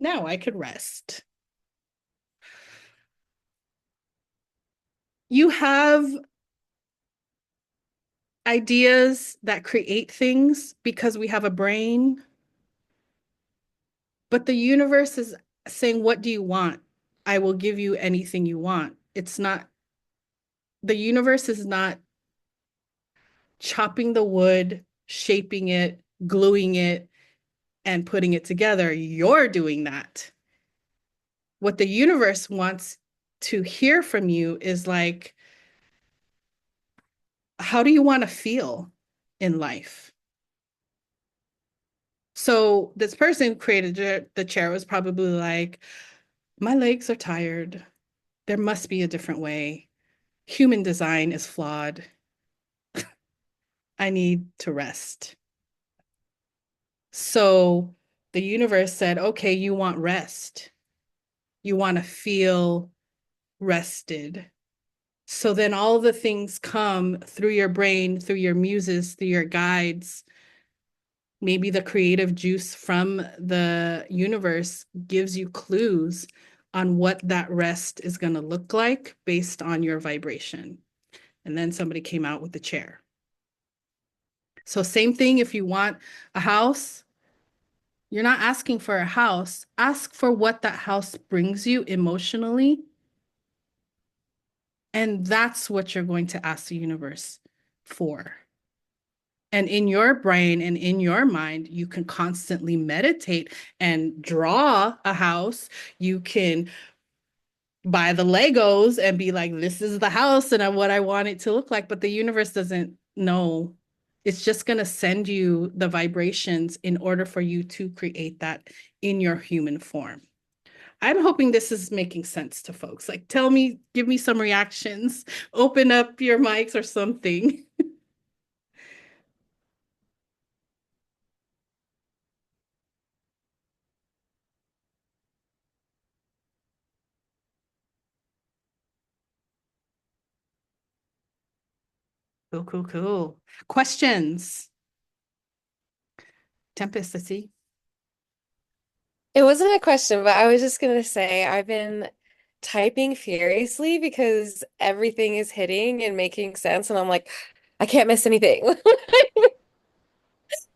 Now I could rest. You have ideas that create things because we have a brain, but the universe is saying, what do you want? I will give you anything you want. The universe is not chopping the wood, shaping it, gluing it, and putting it together. You're doing that. What the universe wants to hear from you is like, how do you want to feel in life? So this person who created the chair was probably like, my legs are tired. There must be a different way. Human design is flawed. I need to rest. So the universe said, okay, you want rest. You want to feel rested. So then all the things come through your brain, through your muses, through your guides. Maybe the creative juice from the universe gives you clues on what that rest is going to look like based on your vibration. And then somebody came out with the chair. So same thing if you want a house, you're not asking for a house. Ask for what that house brings you emotionally. And that's what you're going to ask the universe for. And in your brain and in your mind, you can constantly meditate and draw a house. You can buy the Legos and be like, this is the house and what I want it to look like. But the universe doesn't know. It's just going to send you the vibrations in order for you to create that in your human form. I'm hoping this is making sense to folks. Like, tell me, give me some reactions, open up your mics or something. Cool, cool, cool. Questions? Tempest, I see. It wasn't a question, but I was just gonna say I've been typing furiously because everything is hitting and making sense, and I'm like, I can't miss anything.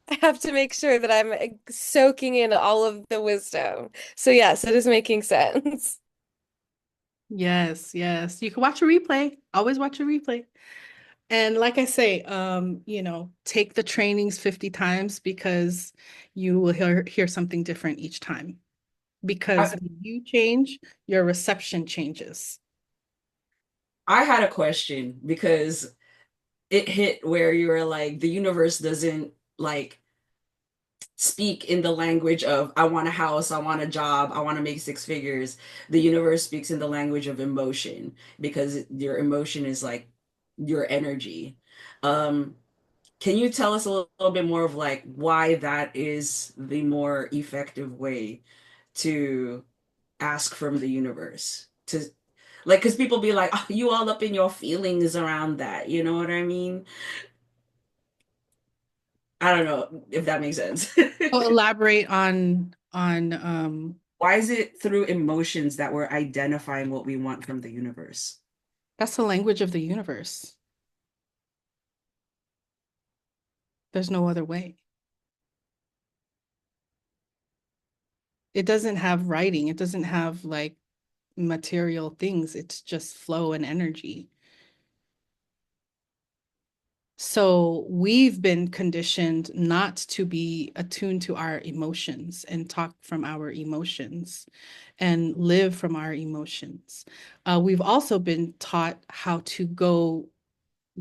I have to make sure that I'm soaking in all of the wisdom. So yes, it is making sense. Yes, yes. You can watch a replay. Always watch a replay. And like I say, take the trainings 50 times because you will hear something different each time. Because I, when you change, your reception changes. I had a question because it hit where you were like, the universe doesn't like speak in the language of I want a house, I want a job, I want to make six figures. The universe speaks in the language of emotion because your emotion is like your energy. Um, can you tell us a little bit more of like why that is the more effective way to ask from the universe? To like, because people be like, oh, you all up in your feelings around that. You know what I mean? I don't know if that makes sense. So elaborate on Why is it through emotions that we're identifying what we want from the universe? that's the language of the universe. There's no other way. It doesn't have writing. It doesn't have like material things. It's just flow and energy. So we've been conditioned not to be attuned to our emotions and talk from our emotions and live from our emotions. We've also been taught how to go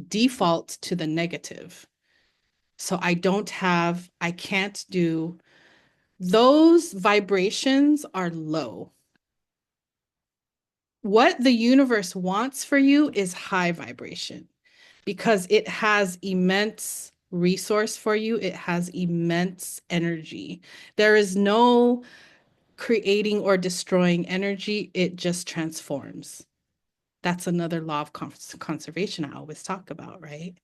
default to the negative. So I can't do, those vibrations are low. What the universe wants for you is high vibration because it has immense resource for you. It has immense energy. There is no creating or destroying energy. It just transforms. That's another law of conservation I always talk about, right?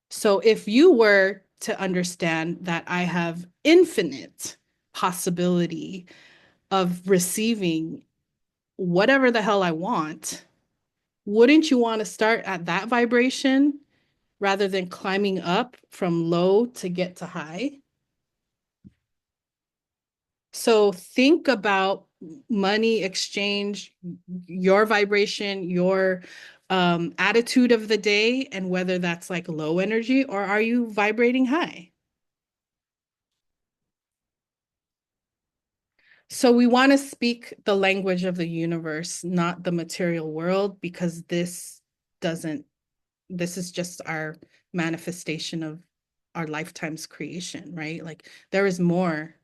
So if you were to understand that I have infinite possibility of receiving whatever the hell I want, wouldn't you want to start at that vibration rather than climbing up from low to get to high? So think about money exchange, your vibration, your attitude of the day, and whether that's like low energy or are you vibrating high? So we want to speak the language of the universe, not the material world, because doesn't, this is just our manifestation of our lifetime's creation, right? Like there is more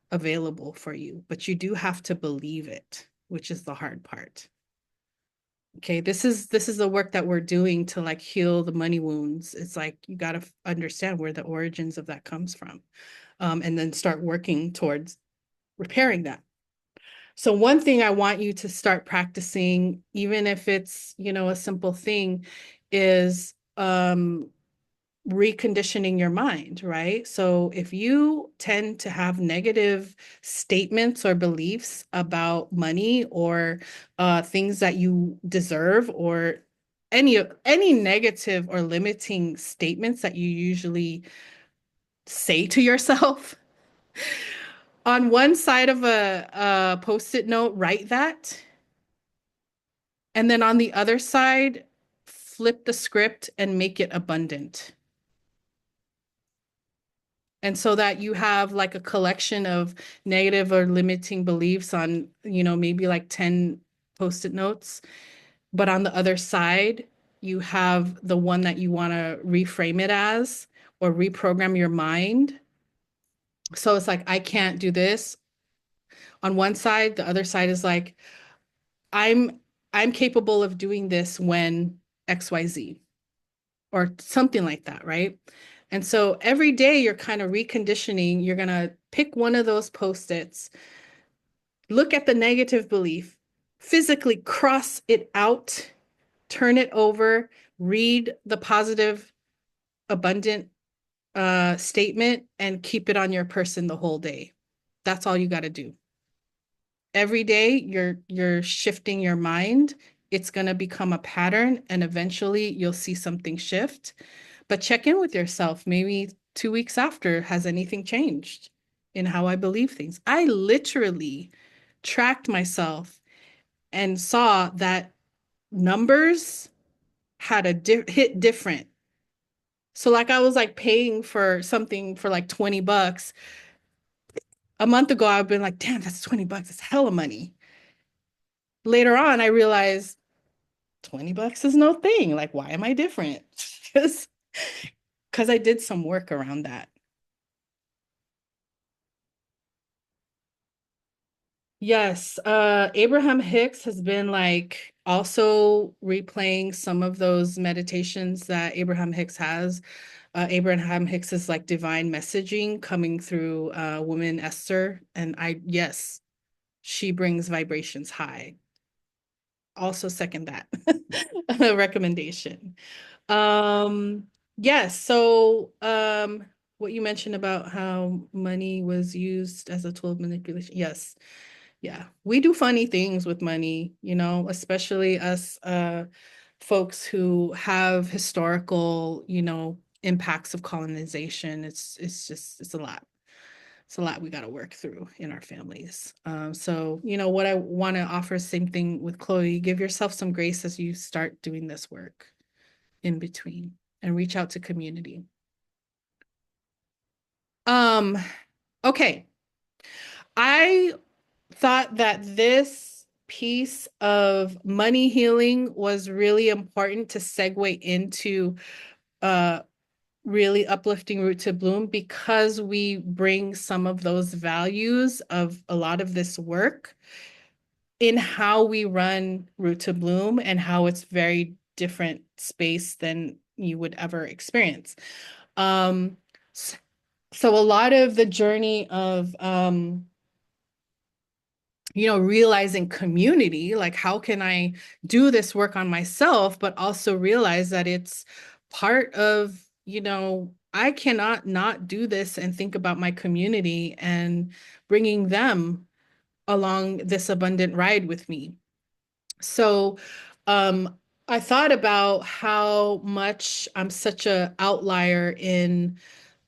available for you, but you do have to believe it, which is the hard part. Okay, this is the work that we're doing to like heal the money wounds. It's like you got to understand where the origins of that comes from, and then start working towards repairing that. So one thing I want you to start practicing, even if it's, a simple thing, is reconditioning your mind, right? So if you tend to have negative statements or beliefs about money or things that you deserve or any negative or limiting statements that you usually say to yourself. On one side of a post-it note, write that. And then on the other side, flip the script and make it abundant. And so that you have like a collection of negative or limiting beliefs on, maybe like 10 post-it notes. But on the other side, you have the one that you want to reframe it as or reprogram your mind. So it's like, I can't do this on one side. The other side is like, I'm I'm capable of doing this when XYZ or something like that, right? And so every day you're kind of reconditioning, you're going to pick one of those post-its, look at the negative belief, physically cross it out, turn it over, read the positive, abundant statement, and keep it on your person the whole day. That's all you got to do. Every day you're shifting your mind. It's going to become a pattern, and eventually you'll see something shift. But check in with yourself. Maybe 2 weeks after, has anything changed in how I believe things? I literally tracked myself and saw that numbers had a hit different. So like I was like paying for something for like $20. A month ago, I've been like, damn, that's $20. It's hella money. Later on, I realized $20 is no thing. Like, why am I different? Because I did some work around that. Yes, Abraham Hicks has been like also replaying some of those meditations that Abraham Hicks has. Abraham Hicks is like divine messaging coming through woman Esther. And yes, she brings vibrations high. Also second that recommendation. Um, yes, so what you mentioned about how money was used as a tool of manipulation. Yes. Yeah, we do funny things with money, especially us folks who have historical, impacts of colonization. It's a lot. It's a lot we got to work through in our families. So, what I want to offer, same thing with Chloe, give yourself some grace as you start doing this work in between and reach out to community. Um, okay. I thought that this piece of money healing was really important to segue into really uplifting Root to Bloom because we bring some of those values of a lot of this work in how we run Root to Bloom and how it's very different space than you would ever experience. Um, so a lot of the journey of realizing community, like how can I do this work on myself, but also realize that it's part of, I cannot not do this and think about my community and bringing them along this abundant ride with me. So, I thought about how much I'm such a outlier in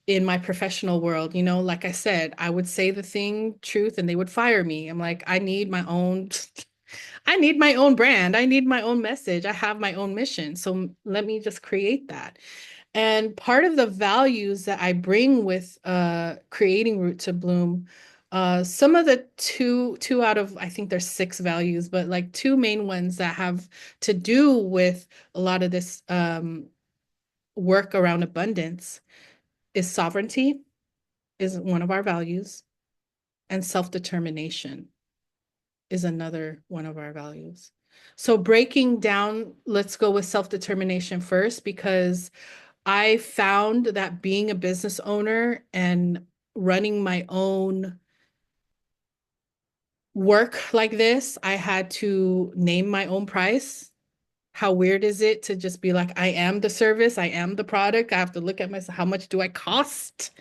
my professional world. Like I said, I would say the thing truth and they would fire me. I'm like, I need my own I need my own brand. I need my own message. I have my own mission. So let me just create that. And part of the values that I bring with creating Root to Bloom, some of the two out of I think there's 6 values, but like 2 main ones that have to do with a lot of this work around abundance is sovereignty is one of our values, and self-determination is another one of our values. So breaking down, let's go with self-determination first, because I found that being a business owner and running my own work like this, I had to name my own price. How weird is it to just be like, I am the service, I am the product. I have to look at myself, how much do I cost?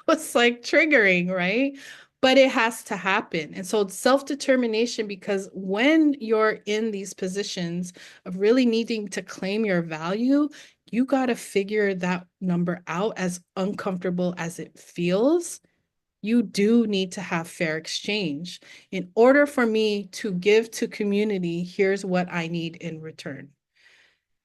It's like triggering, right? but it has to happen. And so self-determination, because when you're in these positions of really needing to claim your value, you got to figure that number out, as uncomfortable as it feels. You do need to have fair exchange. In order for me to give to community, here's what I need in return.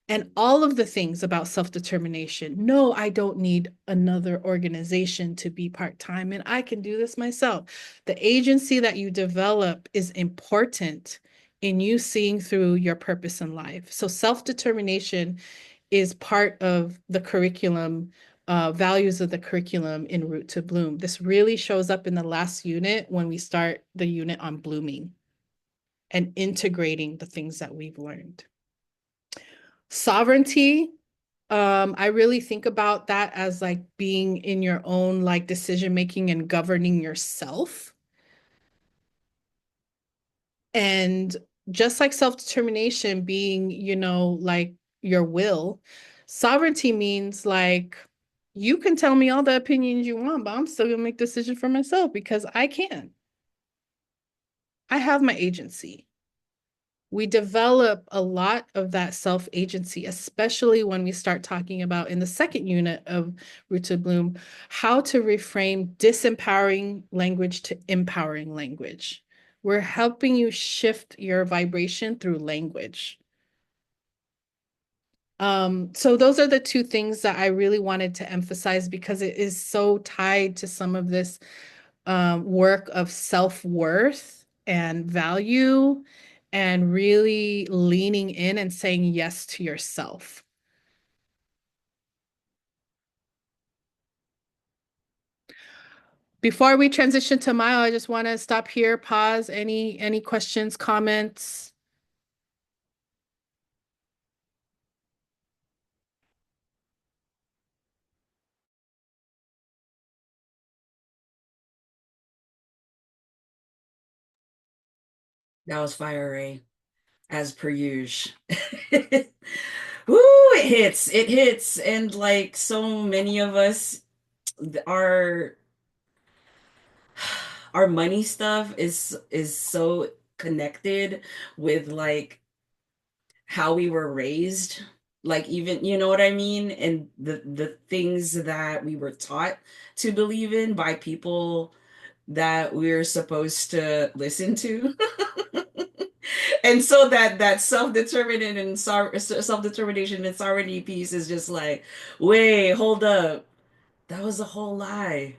And all of the things about self-determination. No, I don't need another organization to be part-time, and I can do this myself. The agency that you develop is important in you seeing through your purpose in life. So self-determination is part of the curriculum, values of the curriculum in Root to Bloom. This really shows up in the last unit when we start the unit on blooming and integrating the things that we've learned. Sovereignty, I really think about that as like being in your own like decision making and governing yourself. And just like self-determination being, like your will, sovereignty means like you can tell me all the opinions you want, but I'm still gonna make decisions for myself because I can. I have my agency. We develop a lot of that self-agency, especially when we start talking about in the second unit of Root to Bloom, how to reframe disempowering language to empowering language. We're helping you shift your vibration through language. So those are the two things that I really wanted to emphasize because it is so tied to some of this work of self-worth and value and really leaning in and saying yes to yourself. Before we transition to Mile, I just want to stop here, pause. Any questions, comments? That was fire, Ray, as per usual. Woo, it hits. And like so many of us, our our money stuff is so connected with like how we were raised, like even you know what I mean, and the things that we were taught to believe in by people that we're supposed to listen to. And so that self-determination and self-determination and sovereignty piece is just like, wait, hold up. That was a whole lie.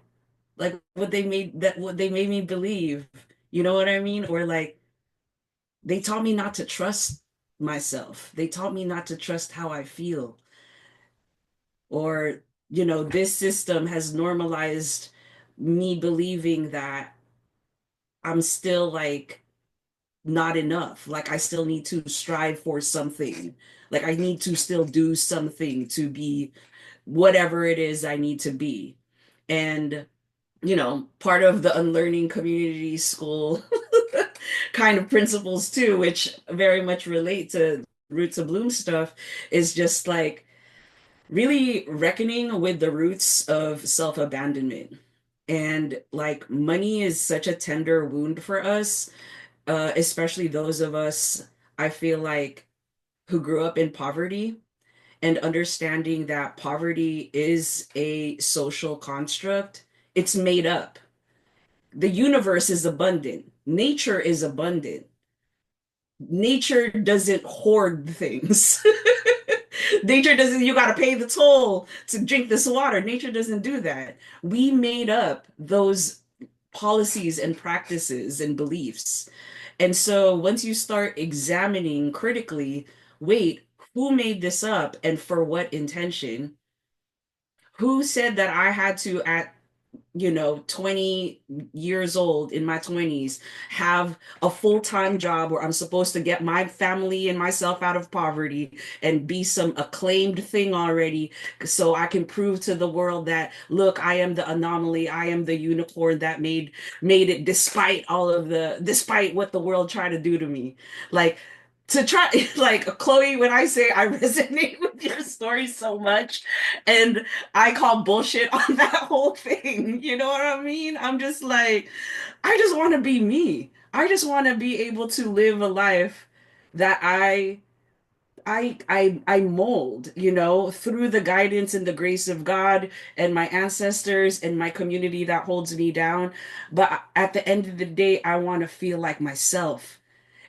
Like what they made me believe. You know what I mean? Or like they taught me not to trust myself. They taught me not to trust how I feel. Or, this system has normalized me believing that I'm still like not enough. Like I still need to strive for something. Like I need to still do something to be whatever it is I need to be. And, part of the unlearning community school kind of principles too, which very much relate to Root to Bloom stuff, is just like really reckoning with the roots of self-abandonment. And like money is such a tender wound for us, especially those of us, I feel like, who grew up in poverty, and understanding that poverty is a social construct. It's made up. The universe is abundant. Nature is abundant. Nature doesn't hoard things. Nature doesn't, you got to pay the toll to drink this water. Nature doesn't do that. We made up those policies and practices and beliefs. And so once you start examining critically, wait, who made this up and for what intention? Who said that I had to, at 20 years old in my 20s, have a full-time job where I'm supposed to get my family and myself out of poverty and be some acclaimed thing already so I can prove to the world that, look, I am the anomaly, I am the unicorn that made it despite what the world tried to do to me. Like to try like Chloe, when I say I resonate with your story so much, and I call bullshit on that whole thing. You know what I mean? I'm just like, I just want to be me. I just want to be able to live a life that I mold, you know, through the guidance and the grace of God and my ancestors and my community that holds me down. But at the end of the day, I want to feel like myself.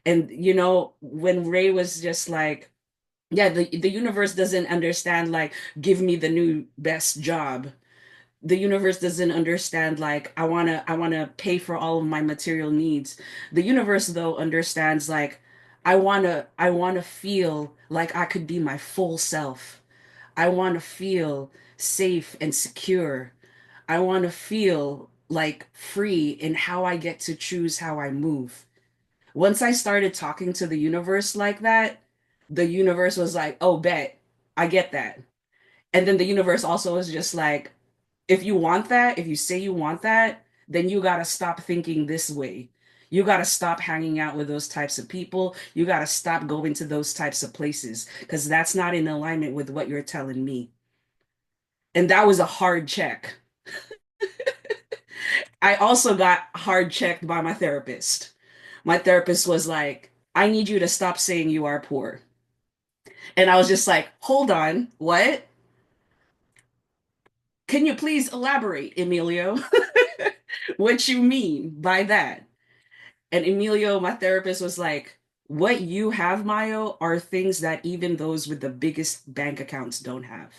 And you know, when Ray was just like, yeah, the universe doesn't understand like give me the new best job. The universe doesn't understand like I want to pay for all of my material needs. The universe though understands like I want to feel like I could be my full self. I want to feel safe and secure. I want to feel like free in how I get to choose how I move. Once I started talking to the universe like that, the universe was like, "Oh, bet. I get that." And then the universe also was just like, if you want that, if you say you want that, then you got to stop thinking this way. You got to stop hanging out with those types of people. You got to stop going to those types of places because that's not in alignment with what you're telling me. And that was a hard check. I also got hard checked by my therapist. My therapist was like, I need you to stop saying you are poor. And I was just like, hold on, what? Can you please elaborate, Emilio? What you mean by that? And Emilio, my therapist, was like, what you have, Mayo, are things that even those with the biggest bank accounts don't have.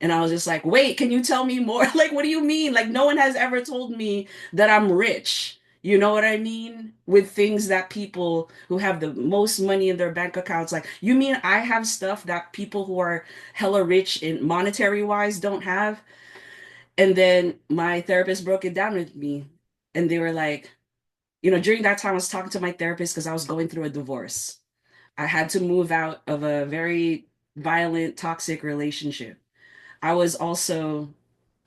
And I was just like, wait, can you tell me more? Like, what do you mean? Like, no one has ever told me that I'm rich. You know what I mean? With things that people who have the most money in their bank accounts, like, you mean I have stuff that people who are hella rich in monetary wise don't have? And then my therapist broke it down with me. And they were like, you know, during that time, I was talking to my therapist because I was going through a divorce. I had to move out of a very violent, toxic relationship. I was also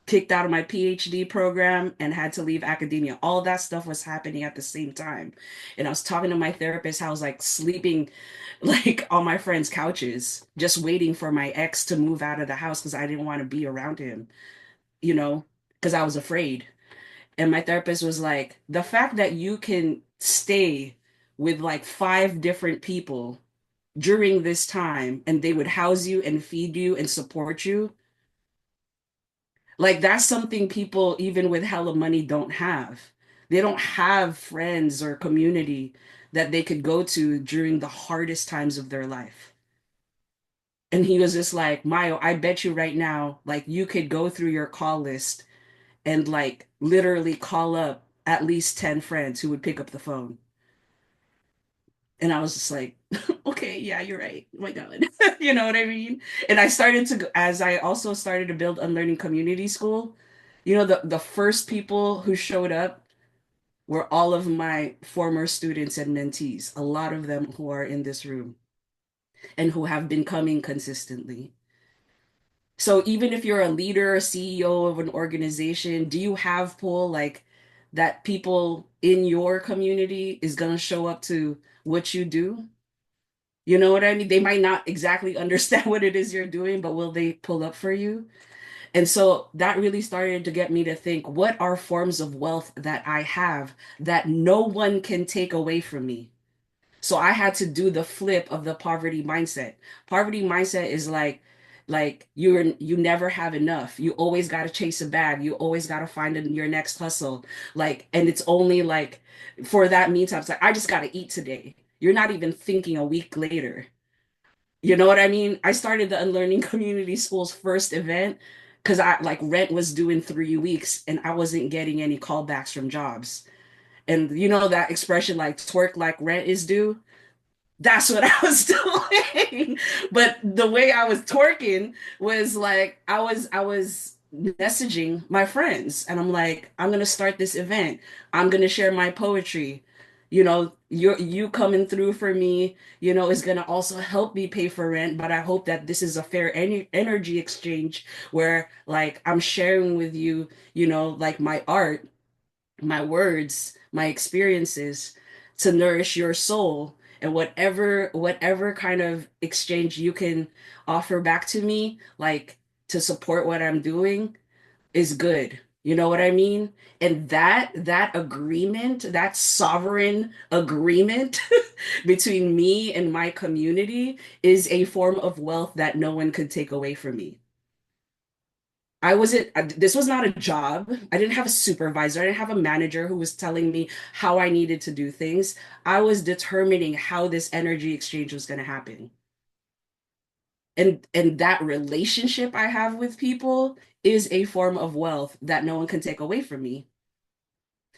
kicked out of my PhD program and had to leave academia. All that stuff was happening at the same time. And I was talking to my therapist, I was like sleeping like on my friends' couches, just waiting for my ex to move out of the house because I didn't want to be around him, you know, because I was afraid. And my therapist was like, the fact that you can stay with like five different people during this time and they would house you and feed you and support you, like that's something people, even with hella money, don't have. They don't have friends or community that they could go to during the hardest times of their life. And he was just like, Mayo, I bet you right now, like you could go through your call list and like literally call up at least 10 friends who would pick up the phone. And I was just like, okay, yeah, you're right. Oh my God. You know what I mean? And I started to, as I also started to build Unlearning Community School, you know, the first people who showed up were all of my former students and mentees, a lot of them who are in this room and who have been coming consistently. So even if you're a leader, a CEO of an organization, do you have pull like that people in your community is going to show up to what you do? You know what I mean? They might not exactly understand what it is you're doing, but will they pull up for you? And so that really started to get me to think, what are forms of wealth that I have that no one can take away from me? So I had to do the flip of the poverty mindset. Poverty mindset is like you never have enough. You always got to chase a bag. You always got to find your next hustle. Like, and it's only like for that meantime, it's like I just got to eat today. You're not even thinking a week later. You know what I mean? I started the Unlearning Community School's first event because I like rent was due in 3 weeks and I wasn't getting any callbacks from jobs. And you know that expression like twerk like rent is due? That's what I was doing. But the way I was twerking was like I was messaging my friends and I'm like, I'm gonna start this event. I'm gonna share my poetry. You know, you coming through for me, you know, is gonna also help me pay for rent, but I hope that this is a fair energy exchange where like I'm sharing with you, you know, like my art, my words, my experiences to nourish your soul. And whatever kind of exchange you can offer back to me, like to support what I'm doing, is good. You know what I mean? And that agreement, that sovereign agreement between me and my community is a form of wealth that no one could take away from me. This was not a job. I didn't have a supervisor. I didn't have a manager who was telling me how I needed to do things. I was determining how this energy exchange was going to happen. And that relationship I have with people is a form of wealth that no one can take away from me.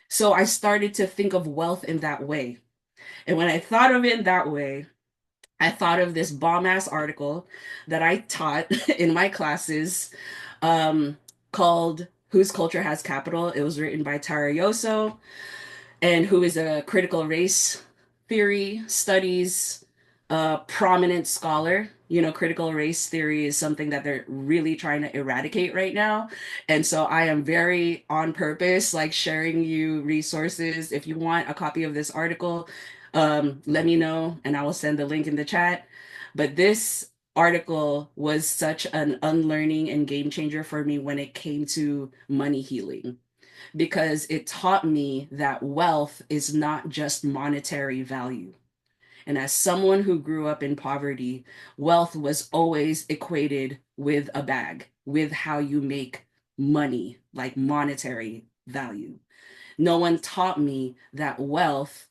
So I started to think of wealth in that way. And when I thought of it in that way, I thought of this bomb ass article that I taught in my classes, um, called Whose Culture Has Capital. It was written by Tara Yoso, and who is a critical race theory studies prominent scholar. You know, critical race theory is something that they're really trying to eradicate right now. And so I am very on purpose, like sharing you resources. If you want a copy of this article, let me know and I will send the link in the chat. But this article was such an unlearning and game changer for me when it came to money healing, because it taught me that wealth is not just monetary value. And as someone who grew up in poverty, wealth was always equated with a bag, with how you make money, like monetary value. No one taught me that wealth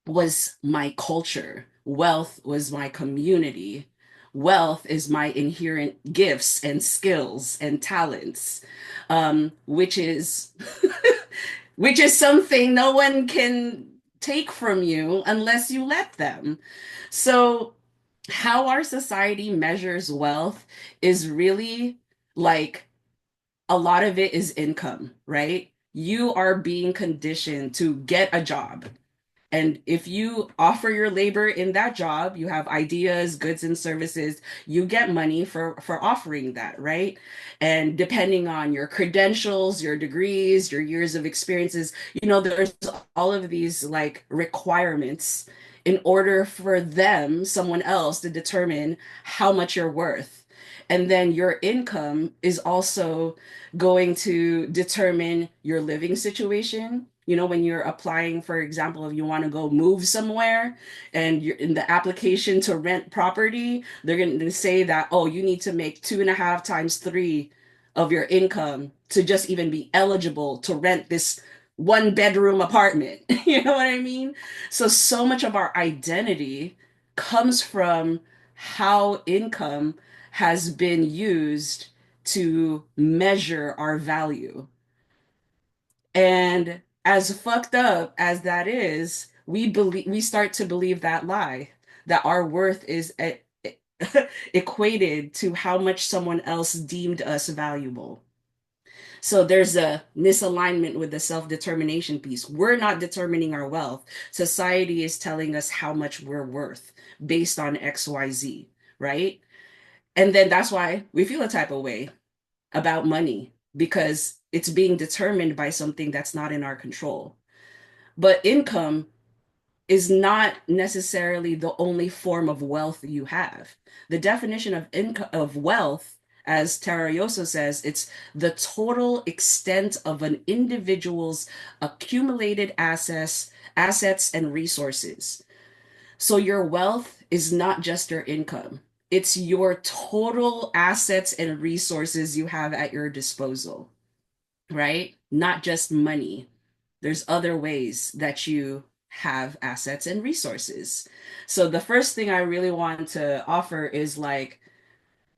was my culture, wealth was my community. Wealth is my inherent gifts and skills and talents, which is which is something no one can take from you unless you let them. So, how our society measures wealth is really like a lot of it is income, right? You are being conditioned to get a job, and if you offer your labor in that job, you have ideas, goods, and services, you get money for offering that, right? And depending on your credentials, your degrees, your years of experiences, there's all of these like requirements in order for them, someone else, to determine how much you're worth. And then your income is also going to determine your living situation. When you're applying, for example, if you want to go move somewhere and you're in the application to rent property, they're going to say that, oh, you need to make 2.5 times three of your income to just even be eligible to rent this 1 bedroom apartment. You know what I mean? So much of our identity comes from how income has been used to measure our value. And as fucked up as that is, we start to believe that lie, that our worth is equated to how much someone else deemed us valuable. So there's a misalignment with the self-determination piece. We're not determining our wealth. Society is telling us how much we're worth based on XYZ, right? And then that's why we feel a type of way about money, because it's being determined by something that's not in our control. But income is not necessarily the only form of wealth you have. The definition of income of wealth, as Tarayoso says, it's the total extent of an individual's accumulated assets and resources. So your wealth is not just your income. It's your total assets and resources you have at your disposal, right? Not just money. There's other ways that you have assets and resources. So the first thing I really want to offer is like,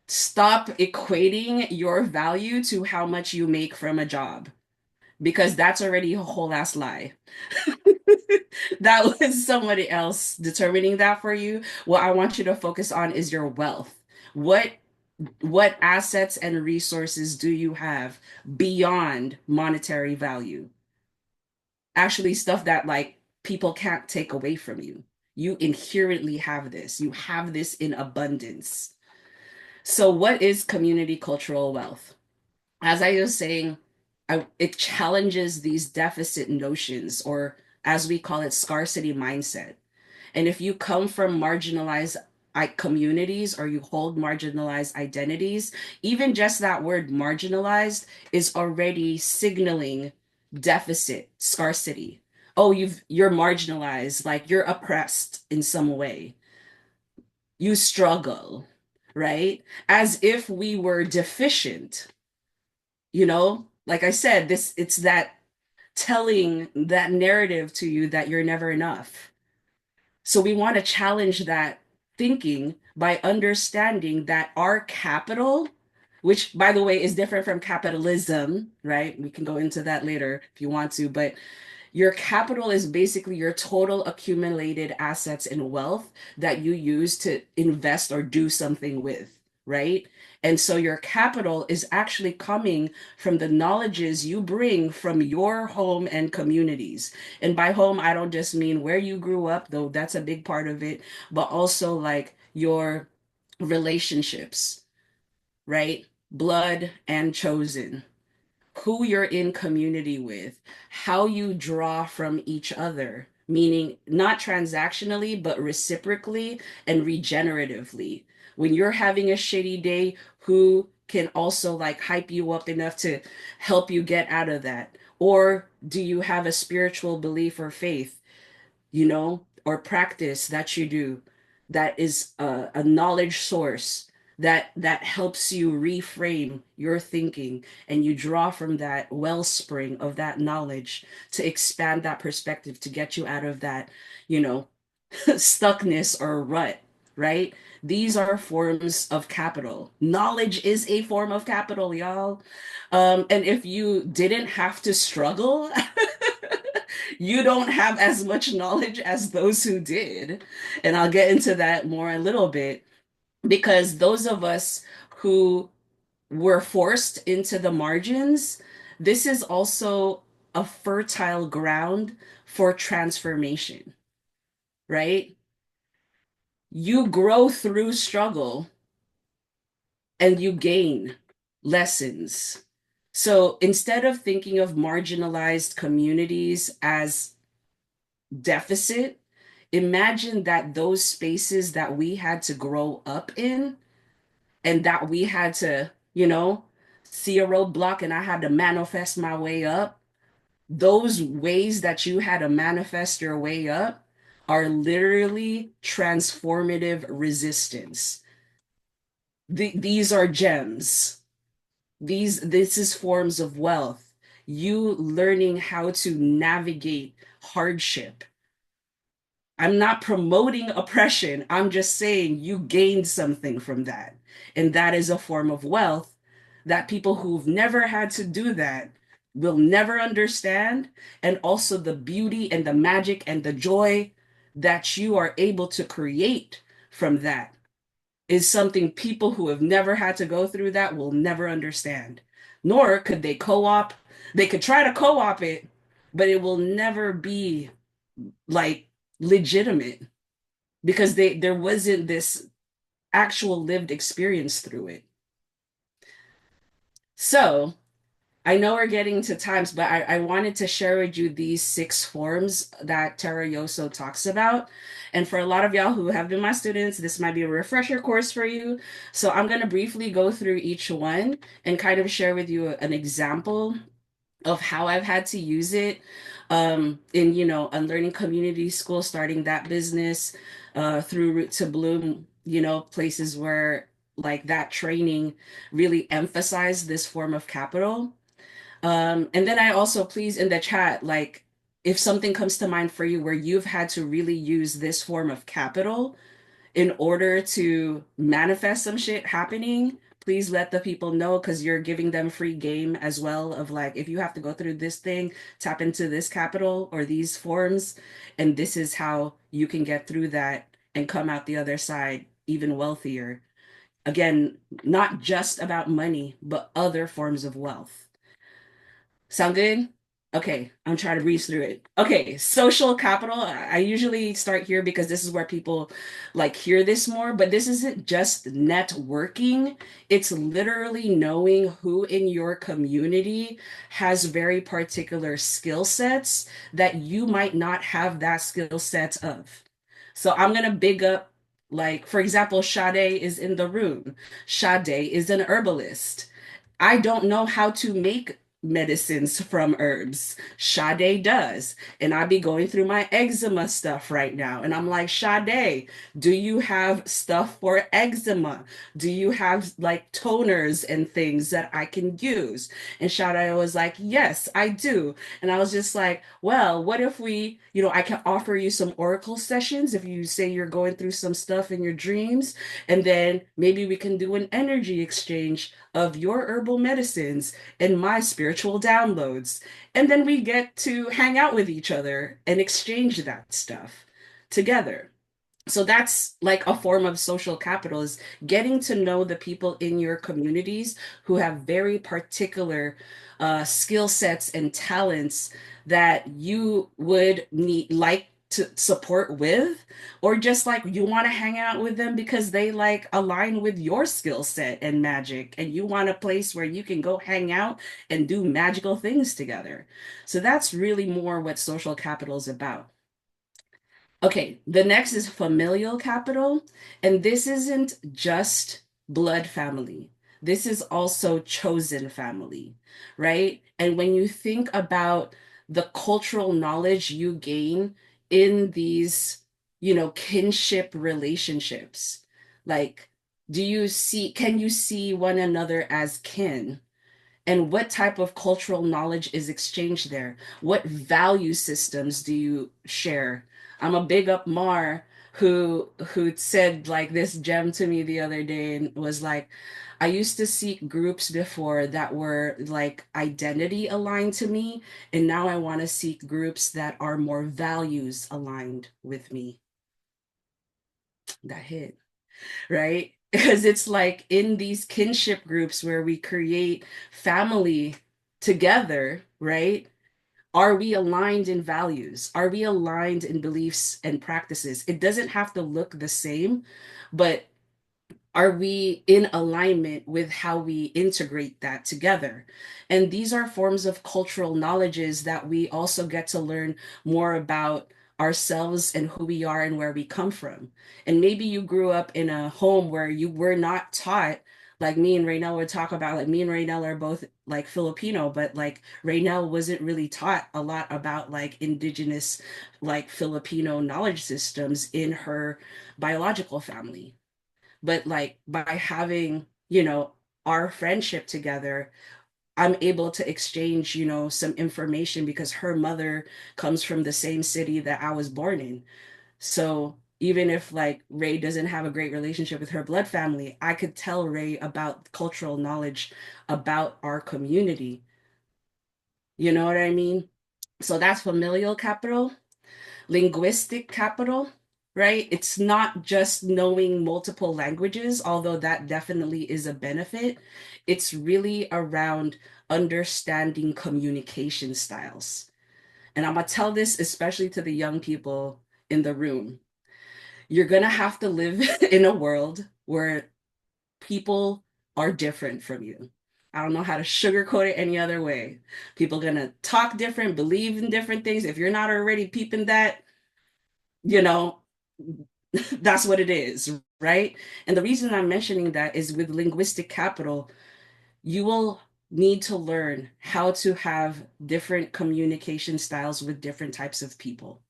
stop equating your value to how much you make from a job, because that's already a whole ass lie. That was somebody else determining that for you. What I want you to focus on is your wealth. What what assets and resources do you have beyond monetary value? Actually, stuff that like people can't take away from you. You inherently have this. You have this in abundance. So, what is community cultural wealth? As I was saying, it challenges these deficit notions, or as we call it, scarcity mindset. And if you come from marginalized communities or you hold marginalized identities, even just that word marginalized is already signaling deficit, scarcity. Oh, you're marginalized, like you're oppressed in some way. You struggle, right? As if we were deficient, Like I said, this it's that telling that narrative to you that you're never enough. So we want to challenge that thinking by understanding that our capital, which by the way is different from capitalism, right? We can go into that later if you want to, but your capital is basically your total accumulated assets and wealth that you use to invest or do something with, right? And so your capital is actually coming from the knowledges you bring from your home and communities. And by home, I don't just mean where you grew up, though that's a big part of it, but also like your relationships, right? Blood and chosen, who you're in community with, how you draw from each other, meaning not transactionally, but reciprocally and regeneratively. When you're having a shitty day, who can also like hype you up enough to help you get out of that? Or do you have a spiritual belief or faith, or practice that you do that is a knowledge source that helps you reframe your thinking, and you draw from that wellspring of that knowledge to expand that perspective to get you out of that, you know, stuckness or rut, right? These are forms of capital. Knowledge is a form of capital, y'all. And if you didn't have to struggle, you don't have as much knowledge as those who did. And I'll get into that more a little bit, because those of us who were forced into the margins, this is also a fertile ground for transformation, right? You grow through struggle and you gain lessons. So instead of thinking of marginalized communities as deficit, imagine that those spaces that we had to grow up in and that we had to, see a roadblock and I had to manifest my way up, those ways that you had to manifest your way up are literally transformative resistance. These are gems. This is forms of wealth. You learning how to navigate hardship. I'm not promoting oppression. I'm just saying you gained something from that. And that is a form of wealth that people who've never had to do that will never understand. And also the beauty and the magic and the joy that you are able to create from that is something people who have never had to go through that will never understand. Nor could they co-op. They could try to co-op it, but it will never be like legitimate because there wasn't this actual lived experience through it. So I know we're getting to times, but I wanted to share with you these 6 forms that Tara Yoso talks about. And for a lot of y'all who have been my students, this might be a refresher course for you. So I'm going to briefly go through each one and kind of share with you an example of how I've had to use it in, Unlearning Community School, starting that business through Root to Bloom, places where like that training really emphasized this form of capital. And then I also, please, in the chat, like if something comes to mind for you where you've had to really use this form of capital in order to manifest some shit happening, please let the people know, because you're giving them free game as well of like, if you have to go through this thing, tap into this capital or these forms, and this is how you can get through that and come out the other side even wealthier. Again, not just about money, but other forms of wealth. Sound good? Okay, I'm trying to breeze through it. Okay, social capital. I usually start here because this is where people like hear this more, but this isn't just networking. It's literally knowing who in your community has very particular skill sets that you might not have that skill set of. So I'm gonna big up, like, for example, Sade is in the room. Sade is an herbalist. I don't know how to make medicines from herbs. Sade does. And I be going through my eczema stuff right now. And I'm like, Sade, do you have stuff for eczema? Do you have like toners and things that I can use? And Sade was like, yes, I do. And I was just like, well, what if we, I can offer you some oracle sessions if you say you're going through some stuff in your dreams. And then maybe we can do an energy exchange of your herbal medicines and my spiritual downloads. And then we get to hang out with each other and exchange that stuff together. So that's like a form of social capital, is getting to know the people in your communities who have very particular skill sets and talents that you would need, like, to support with, or just like you want to hang out with them because they like align with your skill set and magic, and you want a place where you can go hang out and do magical things together. So that's really more what social capital is about. Okay, the next is familial capital, and this isn't just blood family. This is also chosen family, right? And when you think about the cultural knowledge you gain in these, kinship relationships, like, can you see one another as kin? And what type of cultural knowledge is exchanged there? What value systems do you share? I'm a big up Mar, who said like this gem to me the other day, and was like, I used to seek groups before that were like identity aligned to me, and now I want to seek groups that are more values aligned with me. That hit, right? Because it's like in these kinship groups where we create family together, right? Are we aligned in values? Are we aligned in beliefs and practices? It doesn't have to look the same, but are we in alignment with how we integrate that together? And these are forms of cultural knowledges that we also get to learn more about ourselves and who we are and where we come from. And maybe you grew up in a home where you were not taught, like me and Raynell would talk about, like me and Raynell are both like Filipino, but like Raynell wasn't really taught a lot about like indigenous, like Filipino knowledge systems in her biological family. But like by having, our friendship together, I'm able to exchange, some information because her mother comes from the same city that I was born in. So even if like Ray doesn't have a great relationship with her blood family, I could tell Ray about cultural knowledge about our community. You know what I mean? So that's familial capital. Linguistic capital, right? It's not just knowing multiple languages, although that definitely is a benefit. It's really around understanding communication styles. And I'm going to tell this especially to the young people in the room. You're going to have to live in a world where people are different from you. I don't know how to sugarcoat it any other way. People are going to talk different, believe in different things. If you're not already peeping that, you know, that's what it is, right? And the reason I'm mentioning that is with linguistic capital, you will need to learn how to have different communication styles with different types of people.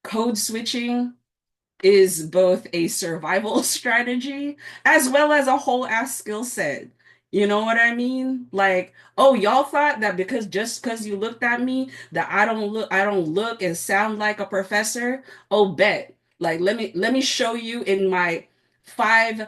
Code switching is both a survival strategy as well as a whole ass skill set. You know what I mean? Like, oh, y'all thought that because just because you looked at me that I don't look and sound like a professor. Oh, bet. Like, let me show you in my 5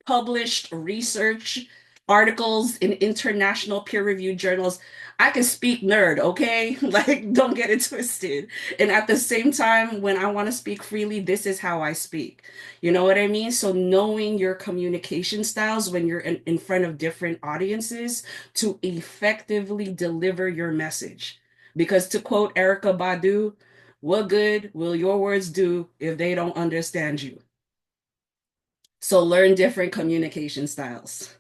published research articles in international peer-reviewed journals. I can speak nerd, okay? Like, don't get it twisted. And at the same time, when I want to speak freely, this is how I speak. You know what I mean? So knowing your communication styles when you're in front of different audiences to effectively deliver your message. Because to quote Erica Badu, what good will your words do if they don't understand you? So learn different communication styles.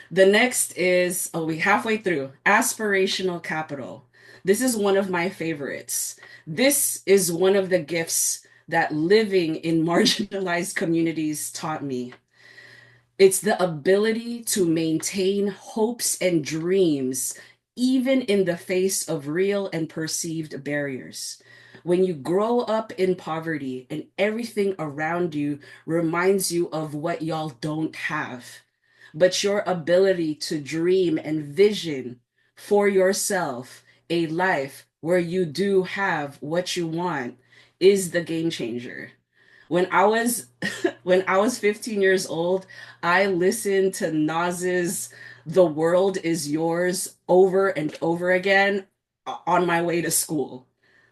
The next is, oh, we halfway through, aspirational capital. This is one of my favorites. This is one of the gifts that living in marginalized communities taught me. It's the ability to maintain hopes and dreams, even in the face of real and perceived barriers. When you grow up in poverty and everything around you reminds you of what y'all don't have, but your ability to dream and vision for yourself a life where you do have what you want is the game changer. When I was when I was 15 years old, I listened to Nas's "The World Is Yours" over and over again on my way to school.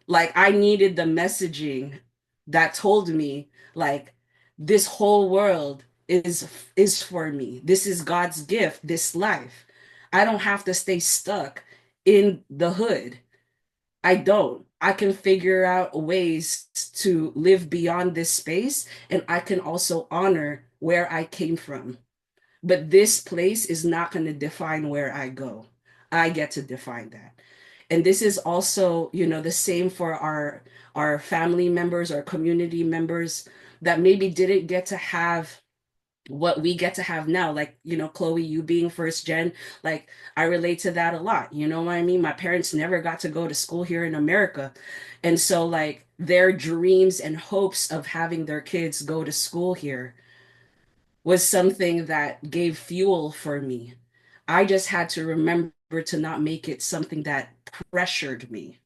Like I needed the messaging that told me like this whole world is for me. This is God's gift, this life. I don't have to stay stuck in the hood. I don't. I can figure out ways to live beyond this space, and I can also honor where I came from. But this place is not going to define where I go. I get to define that. And this is also, the same for our family members, our community members that maybe didn't get to have what we get to have now, like Chloe, you being first gen, like I relate to that a lot. You know what I mean? My parents never got to go to school here in America, and so like their dreams and hopes of having their kids go to school here was something that gave fuel for me. I just had to remember to not make it something that pressured me,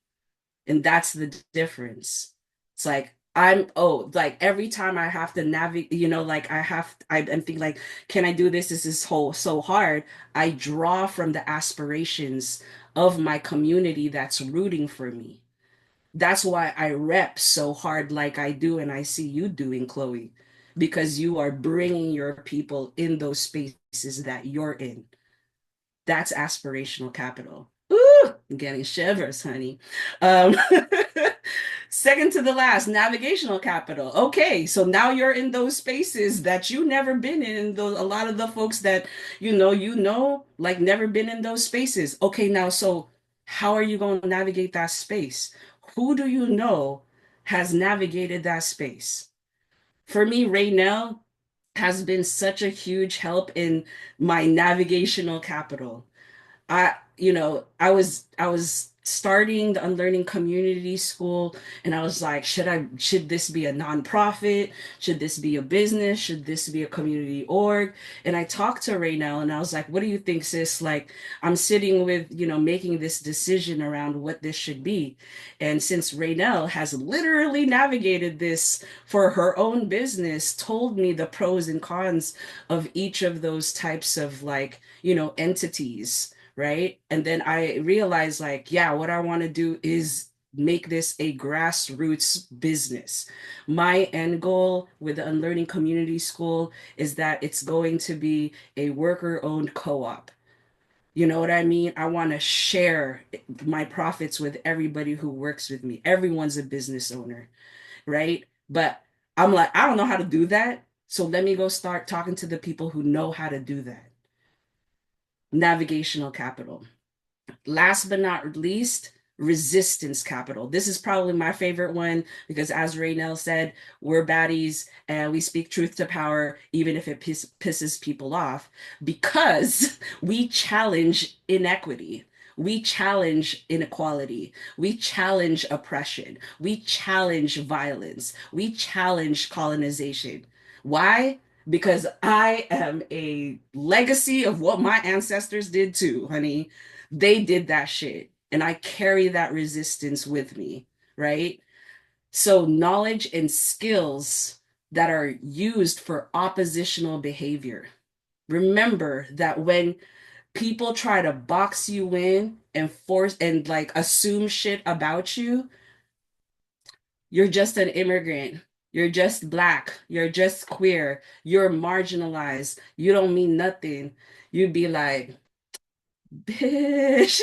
and that's the difference. It's like like every time I have to navigate, like I'm thinking like, can I do this? This is so hard. I draw from the aspirations of my community that's rooting for me. That's why I rep so hard like I do, and I see you doing, Chloe, because you are bringing your people in those spaces that you're in. That's aspirational capital. Ooh, I'm getting shivers, honey. Um, Second to the last, navigational capital. Okay, so now you're in those spaces that you never been in. Those a lot of the folks that like never been in those spaces. Okay, now so how are you going to navigate that space? Who do you know has navigated that space? For me, Raynell has been such a huge help in my navigational capital. I was starting the Unlearning Community School, and I was like, should this be a nonprofit? Should this be a business? Should this be a community org? And I talked to Raynell and I was like, what do you think, sis? Like, I'm sitting with, making this decision around what this should be. And since Raynell has literally navigated this for her own business, told me the pros and cons of each of those types of like, entities, right? And then I realized, like, yeah, what I want to do is make this a grassroots business. My end goal with the Unlearning Community School is that it's going to be a worker-owned co-op. You know what I mean? I want to share my profits with everybody who works with me. Everyone's a business owner, right? But I'm like, I don't know how to do that. So let me go start talking to the people who know how to do that. Navigational capital. Last but not least, resistance capital. This is probably my favorite one because, as Raynell said, we're baddies and we speak truth to power, even if it pisses people off, because we challenge inequity. We challenge inequality. We challenge oppression. We challenge violence. We challenge colonization. Why? Because I am a legacy of what my ancestors did too, honey. They did that shit. And I carry that resistance with me, right? So, knowledge and skills that are used for oppositional behavior. Remember that when people try to box you in and force and like assume shit about you, you're just an immigrant. You're just black. You're just queer. You're marginalized. You don't mean nothing. You'd be like, bitch,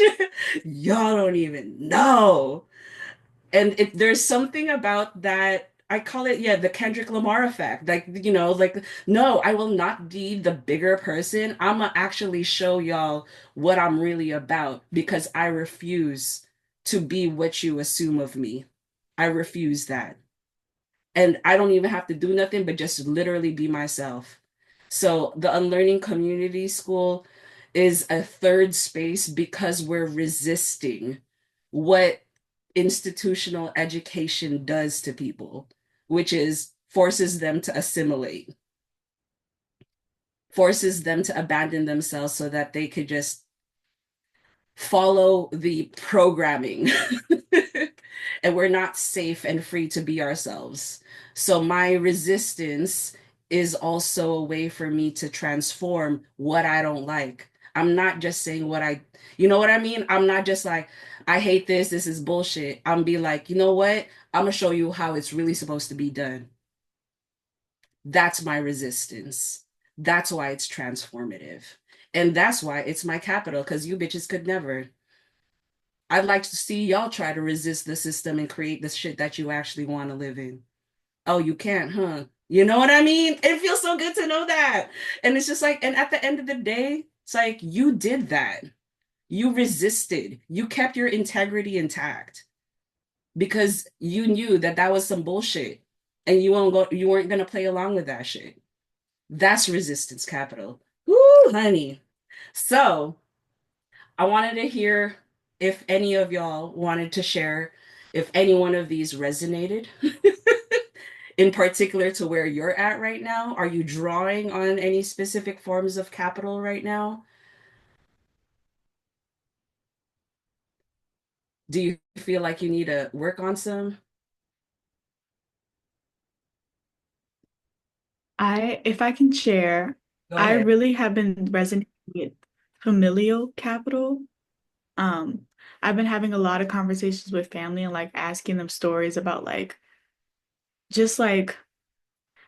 y'all don't even know. And if there's something about that, I call it, yeah, the Kendrick Lamar effect. Like, like, no, I will not be the bigger person. I'm gonna actually show y'all what I'm really about because I refuse to be what you assume of me. I refuse that. And I don't even have to do nothing but just literally be myself. So the Unlearning Community School is a third space because we're resisting what institutional education does to people, which is forces them to assimilate, forces them to abandon themselves so that they could just follow the programming. And we're not safe and free to be ourselves. So my resistance is also a way for me to transform what I don't like. I'm not just saying what I, you know what I mean? I'm not just like, I hate this, this is bullshit. I'm be like, you know what? I'm gonna show you how it's really supposed to be done. That's my resistance. That's why it's transformative. And that's why it's my capital, because you bitches could never. I'd like to see y'all try to resist the system and create the shit that you actually want to live in. Oh, you can't, huh? You know what I mean? It feels so good to know that. And it's just like, and at the end of the day, it's like you did that. You resisted. You kept your integrity intact because you knew that that was some bullshit and you weren't going to play along with that shit. That's resistance capital. Woo, honey. So, I wanted to hear if any of y'all wanted to share if any one of these resonated in particular to where you're at right now. Are you drawing on any specific forms of capital right now? Do you feel like you need to work on some? If I can share, Go I ahead. really have been resonating with familial capital. Um, I've been having a lot of conversations with family and like asking them stories about like just like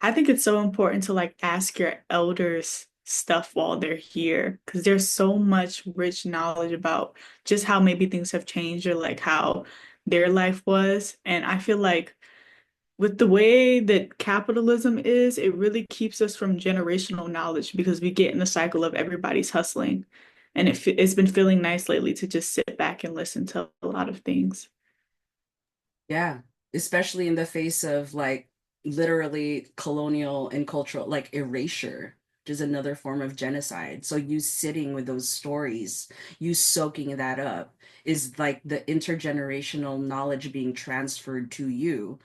I think it's so important to like ask your elders stuff while they're here because there's so much rich knowledge about just how maybe things have changed or like how their life was. And I feel like with the way that capitalism is, it really keeps us from generational knowledge because we get in the cycle of everybody's hustling. And it's been feeling nice lately to just sit back and listen to a lot of things. Yeah, especially in the face of like literally colonial and cultural like erasure, which is another form of genocide. So you sitting with those stories, you soaking that up is like the intergenerational knowledge being transferred to you,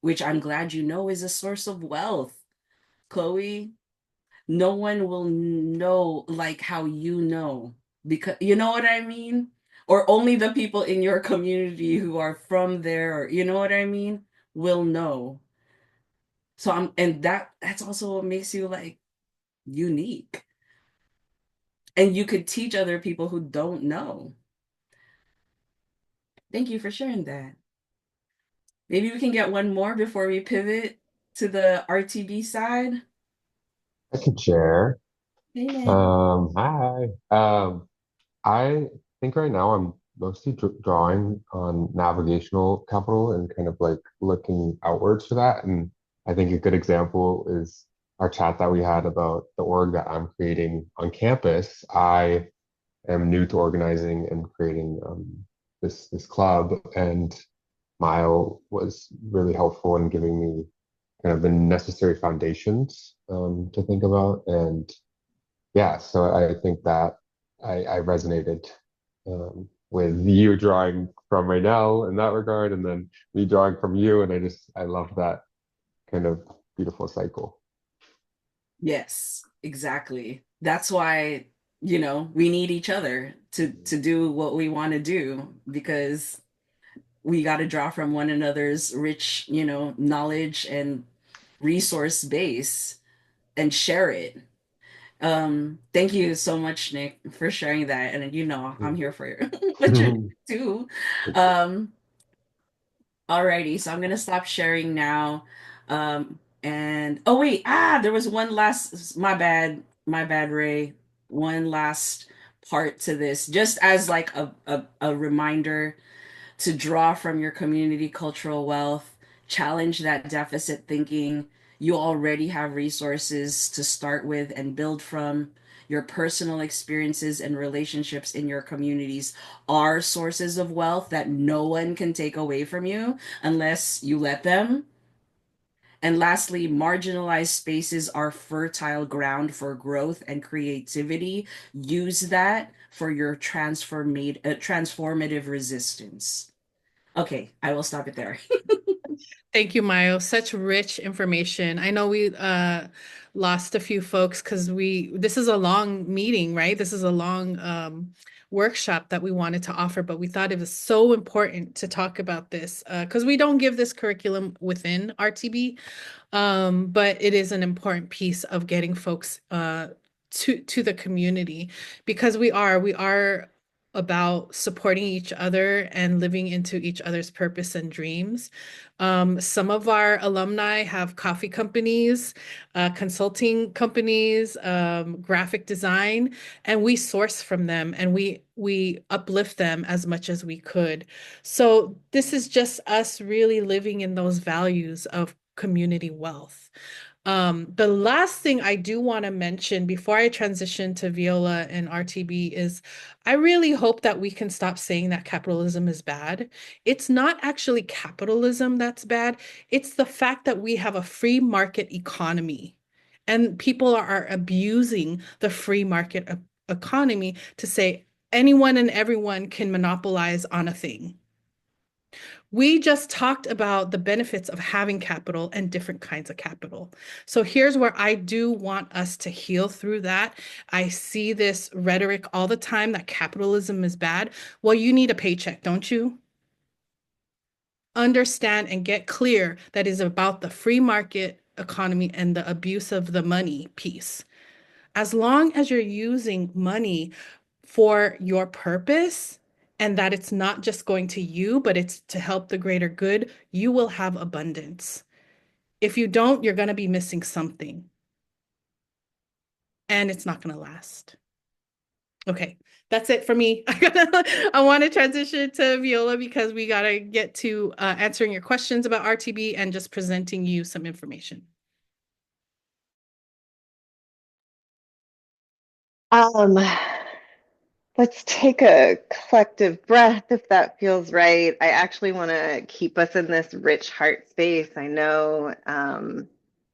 which I'm glad you know is a source of wealth. Chloe, no one will know like how you know because you know what I mean? Or only the people in your community who are from there, or you know what I mean, will know. So and that's also what makes you like unique. And you could teach other people who don't know. Thank you for sharing that. Maybe we can get one more before we pivot to the RTB side. I can share. Amen. Hi. I think right now I'm mostly drawing on navigational capital and kind of like looking outwards for that. And I think a good example is our chat that we had about the org that I'm creating on campus. I am new to organizing and creating this club, and Mile was really helpful in giving me kind of the necessary foundations to think about. And yeah, so I think that I resonated with you drawing from Raynell in that regard, and then me drawing from you, and I love that kind of beautiful cycle. Yes, exactly. That's why, we need each other to do what we want to do because we got to draw from one another's rich, knowledge and resource base and share it. Thank you so much, Nick, for sharing that. And I'm here for what you're doing too. Um, Alrighty, so I'm gonna stop sharing now. And oh wait, there was one last, my bad, Ray. One last part to this, just as like a reminder to draw from your community cultural wealth, challenge that deficit thinking. You already have resources to start with and build from. Your personal experiences and relationships in your communities are sources of wealth that no one can take away from you unless you let them. And lastly, marginalized spaces are fertile ground for growth and creativity. Use that for your transformative resistance. Okay, I will stop it there. Thank you, Mayo. Such rich information. I know we lost a few folks because this is a long meeting, right? This is a long workshop that we wanted to offer, but we thought it was so important to talk about this because we don't give this curriculum within RTB, but it is an important piece of getting folks to the community because we are about supporting each other and living into each other's purpose and dreams. Some of our alumni have coffee companies, consulting companies, graphic design, and we source from them and we uplift them as much as we could. So this is just us really living in those values of community wealth. The last thing I do want to mention before I transition to Viola and RTB is I really hope that we can stop saying that capitalism is bad. It's not actually capitalism that's bad. It's the fact that we have a free market economy and people are abusing the free market economy to say anyone and everyone can monopolize on a thing. We just talked about the benefits of having capital and different kinds of capital. So here's where I do want us to heal through that. I see this rhetoric all the time that capitalism is bad. Well, you need a paycheck, don't you? Understand and get clear that is about the free market economy and the abuse of the money piece. As long as you're using money for your purpose and that it's not just going to you, but it's to help the greater good, you will have abundance. If you don't, you're going to be missing something and it's not going to last. Okay, that's it for me. I want to transition to Viola because we got to get to answering your questions about RTB and just presenting you some information. Um, let's take a collective breath if that feels right. I actually want to keep us in this rich heart space. I know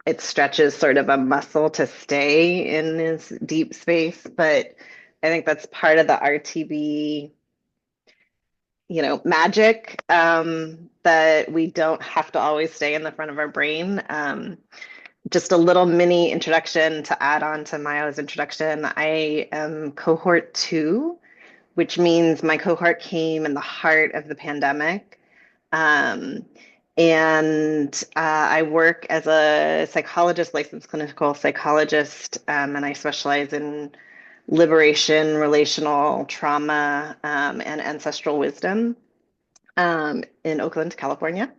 it stretches sort of a muscle to stay in this deep space, but I think that's part of the RTB, magic, that we don't have to always stay in the front of our brain. Just a little mini introduction to add on to Maya's introduction. I am cohort 2, which means my cohort came in the heart of the pandemic. And I work as a psychologist, licensed clinical psychologist, and I specialize in liberation, relational trauma, and ancestral wisdom in Oakland, California,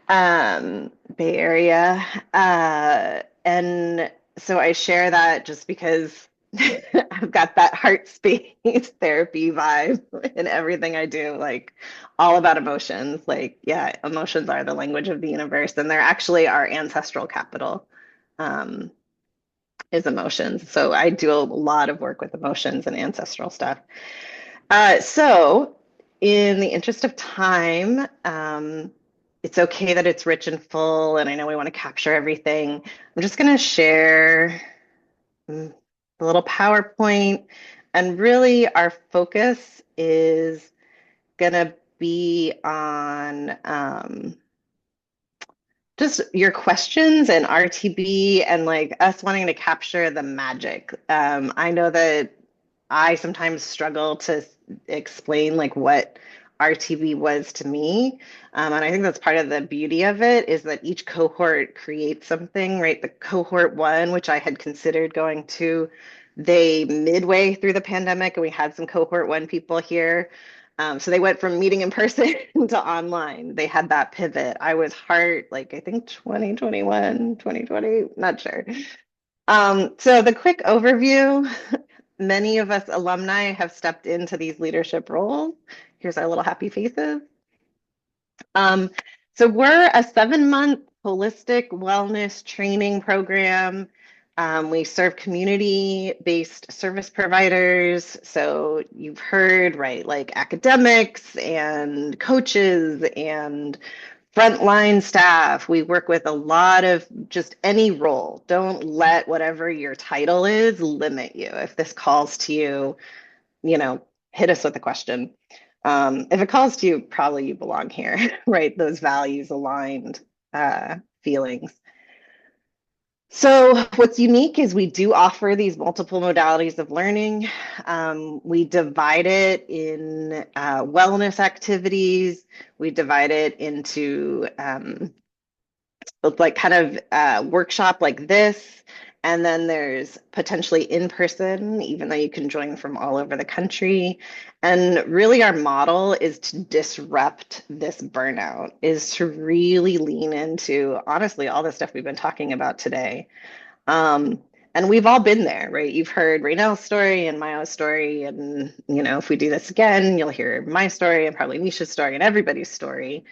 Bay Area. And so I share that just because I've got that heart space therapy vibe in everything I do, like all about emotions. Like, yeah, emotions are the language of the universe, and they're actually our ancestral capital. Is emotions. So I do a lot of work with emotions and ancestral stuff. So in the interest of time, it's okay that it's rich and full, and I know we want to capture everything. I'm just going to share a little PowerPoint, and really our focus is going to be on just your questions and RTB and like us wanting to capture the magic. I know that I sometimes struggle to explain like what RTB was to me. And I think that's part of the beauty of it is that each cohort creates something, right? The cohort 1, which I had considered going to, they midway through the pandemic, and we had some cohort 1 people here. So they went from meeting in person to online. They had that pivot. I was hard, like I think 2021, 2020, not sure. So the quick overview, many of us alumni have stepped into these leadership roles. Here's our little happy faces. So we're a 7-month holistic wellness training program. We serve community-based service providers. So you've heard, right, like academics and coaches and frontline staff. We work with a lot of just any role. Don't let whatever your title is limit you. If this calls to you, you know, hit us with a question. If it calls to you, probably you belong here, right? Those values aligned feelings. So what's unique is we do offer these multiple modalities of learning. We divide it in wellness activities. We divide it into like kind of workshop like this. And then there's potentially in person, even though you can join from all over the country. And really, our model is to disrupt this burnout, is to really lean into, honestly, all the stuff we've been talking about today. And we've all been there, right? You've heard Raynell's story and Maya's story. And, you know, if we do this again, you'll hear my story and probably Nisha's story and everybody's story.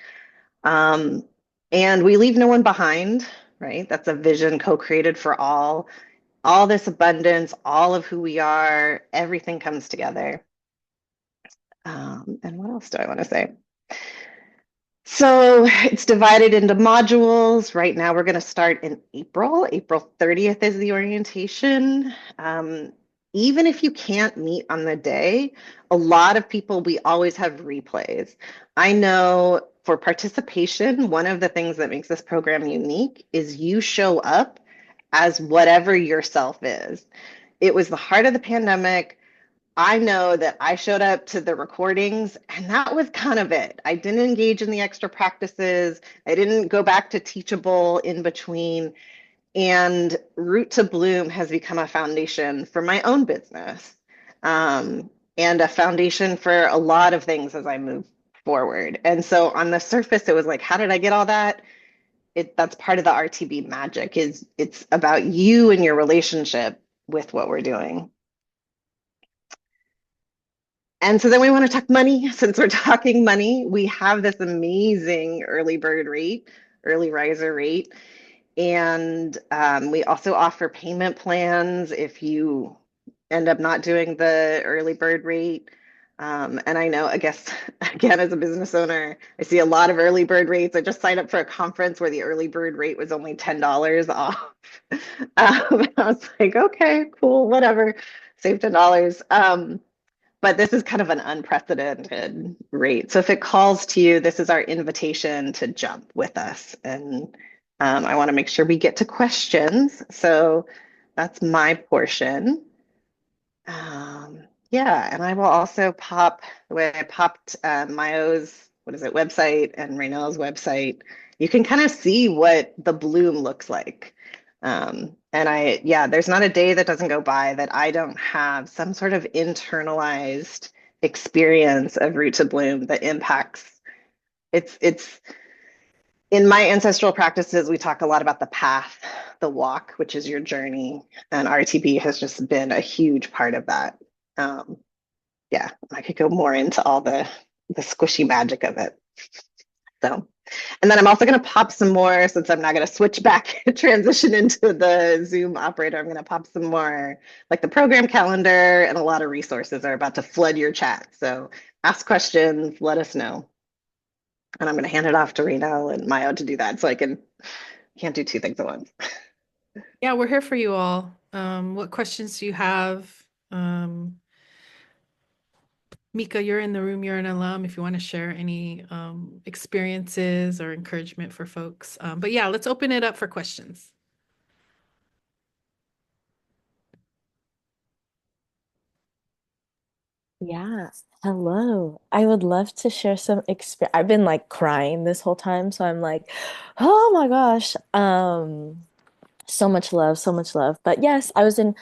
And we leave no one behind, right? That's a vision co-created for all this abundance, all of who we are, everything comes together. And what else do I want to say? So it's divided into modules. Right now, we're going to start in April. April 30th is the orientation. Even if you can't meet on the day, a lot of people, we always have replays. I know for participation, one of the things that makes this program unique is you show up as whatever yourself is. It was the heart of the pandemic. I know that I showed up to the recordings and that was kind of it. I didn't engage in the extra practices. I didn't go back to Teachable in between. And Root to Bloom has become a foundation for my own business, and a foundation for a lot of things as I move forward. And so on the surface, it was like, how did I get all that? That's part of the RTB magic, is it's about you and your relationship with what we're doing. And so then we want to talk money. Since we're talking money, we have this amazing early bird rate, early riser rate. And we also offer payment plans if you end up not doing the early bird rate. And I know, I guess, again, as a business owner, I see a lot of early bird rates. I just signed up for a conference where the early bird rate was only $10 off. I was like, okay, cool, whatever, save $10. But this is kind of an unprecedented rate. So if it calls to you, this is our invitation to jump with us. And I want to make sure we get to questions. So that's my portion. Yeah, and I will also pop the way I popped Mayo's, website and Raynell's website. You can kind of see what the bloom looks like. And there's not a day that doesn't go by that I don't have some sort of internalized experience of Root to Bloom that impacts. It's in my ancestral practices, we talk a lot about the path, the walk, which is your journey, and RTB has just been a huge part of that. I could go more into all the squishy magic of it. So, and then I'm also going to pop some more, since I'm not going to switch back, transition into the Zoom operator. I'm going to pop some more, like the program calendar, and a lot of resources are about to flood your chat. So ask questions, let us know. And I'm going to hand it off to Raynell and Maya to do that, so can't do two things at once. Yeah, we're here for you all. What questions do you have? Mika, you're in the room, you're an alum, if you want to share any experiences or encouragement for folks. But yeah, let's open it up for questions. Yeah, hello. I would love to share some experience. I've been like crying this whole time, so I'm like, oh my gosh. So much love, so much love. But yes, I was in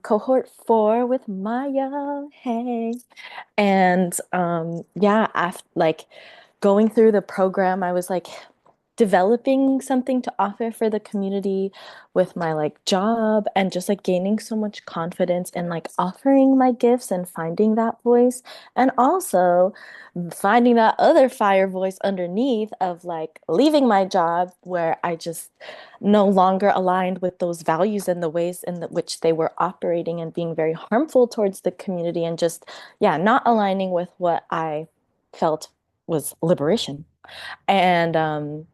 cohort 4 with Maya. Hey. And yeah, after like going through the program, I was like developing something to offer for the community with my like job, and just like gaining so much confidence in like offering my gifts and finding that voice, and also finding that other fire voice underneath of like leaving my job where I just no longer aligned with those values and the ways in which they were operating, and being very harmful towards the community, and just yeah, not aligning with what I felt was liberation. And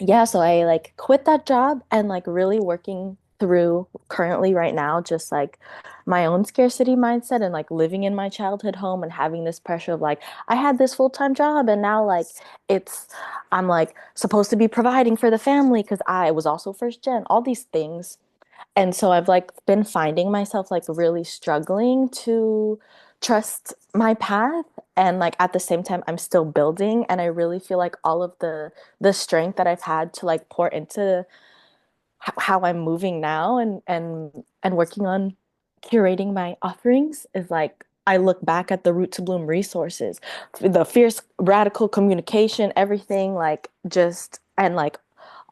yeah, so I like quit that job and like really working through currently right now just like my own scarcity mindset and like living in my childhood home and having this pressure of like I had this full-time job and now like it's I'm like supposed to be providing for the family because I was also first gen, all these things. And so I've like been finding myself like really struggling to trust my path, and like at the same time I'm still building, and I really feel like all of the strength that I've had to like pour into how I'm moving now and working on curating my offerings is like I look back at the Root to Bloom resources, the fierce radical communication, everything like just and like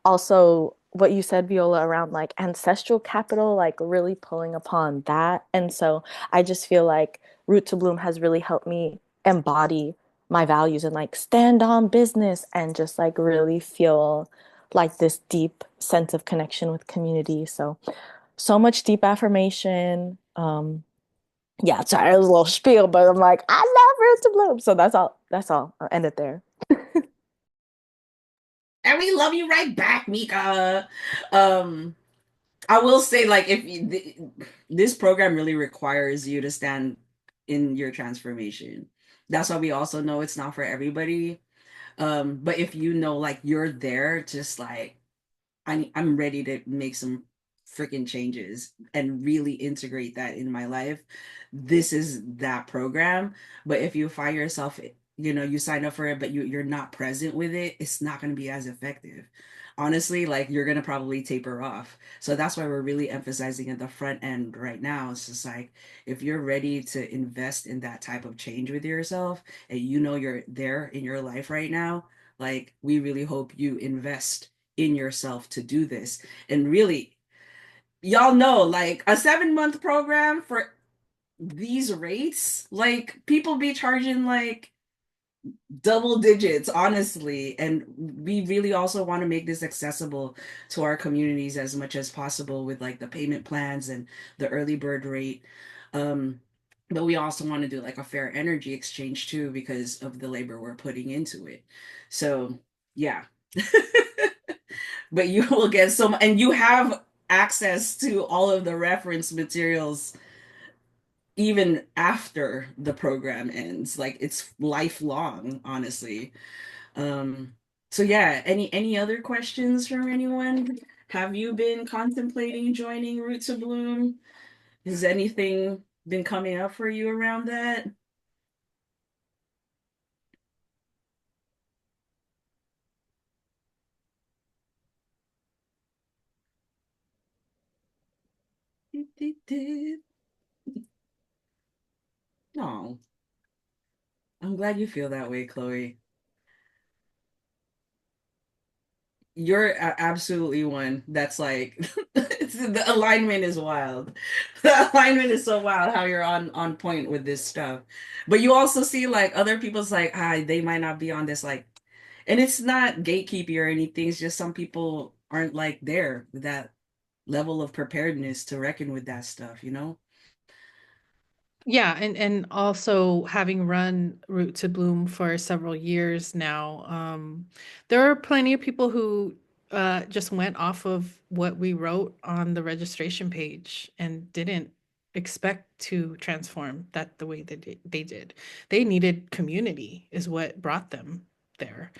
also what you said, Viola, around like ancestral capital, like really pulling upon that. And so I just feel like Root to Bloom has really helped me embody my values and like stand on business and just like really feel like this deep sense of connection with community. So, so much deep affirmation. Yeah, sorry, it was a little spiel, but I'm like, I love Root to Bloom. So that's all. That's all. I'll end it there. And we love you right back, Mika. Um, I will say, like, this program really requires you to stand in your transformation. That's why we also know it's not for everybody. But if you know, like, you're there, just like I'm ready to make some freaking changes and really integrate that in my life. This is that program. But if you find yourself, you sign up for it, but you're not present with it, it's not going to be as effective. Honestly, like you're going to probably taper off. So that's why we're really emphasizing at the front end right now. It's just like if you're ready to invest in that type of change with yourself and you're there in your life right now, like we really hope you invest in yourself to do this. And really, y'all know, like a 7-month program for these rates, like people be charging like double digits, honestly. And we really also want to make this accessible to our communities as much as possible with like the payment plans and the early bird rate. Um, but we also want to do like a fair energy exchange too because of the labor we're putting into it. So, yeah. But you will get some, and you have access to all of the reference materials even after the program ends. Like it's lifelong, honestly. um so yeah, any other questions from anyone? Have you been contemplating joining Root to Bloom? Has anything been coming up for you around that? No, I'm glad you feel that way, Chloe. You're absolutely one that's like the alignment is wild. The alignment is so wild how you're on point with this stuff. But you also see like other people's like they might not be on this like, and it's not gatekeepy or anything. It's just some people aren't like there with that level of preparedness to reckon with that stuff. Yeah, and also having run Root to Bloom for several years now, there are plenty of people who just went off of what we wrote on the registration page and didn't expect to transform that the way that they did. They needed community is what brought them there.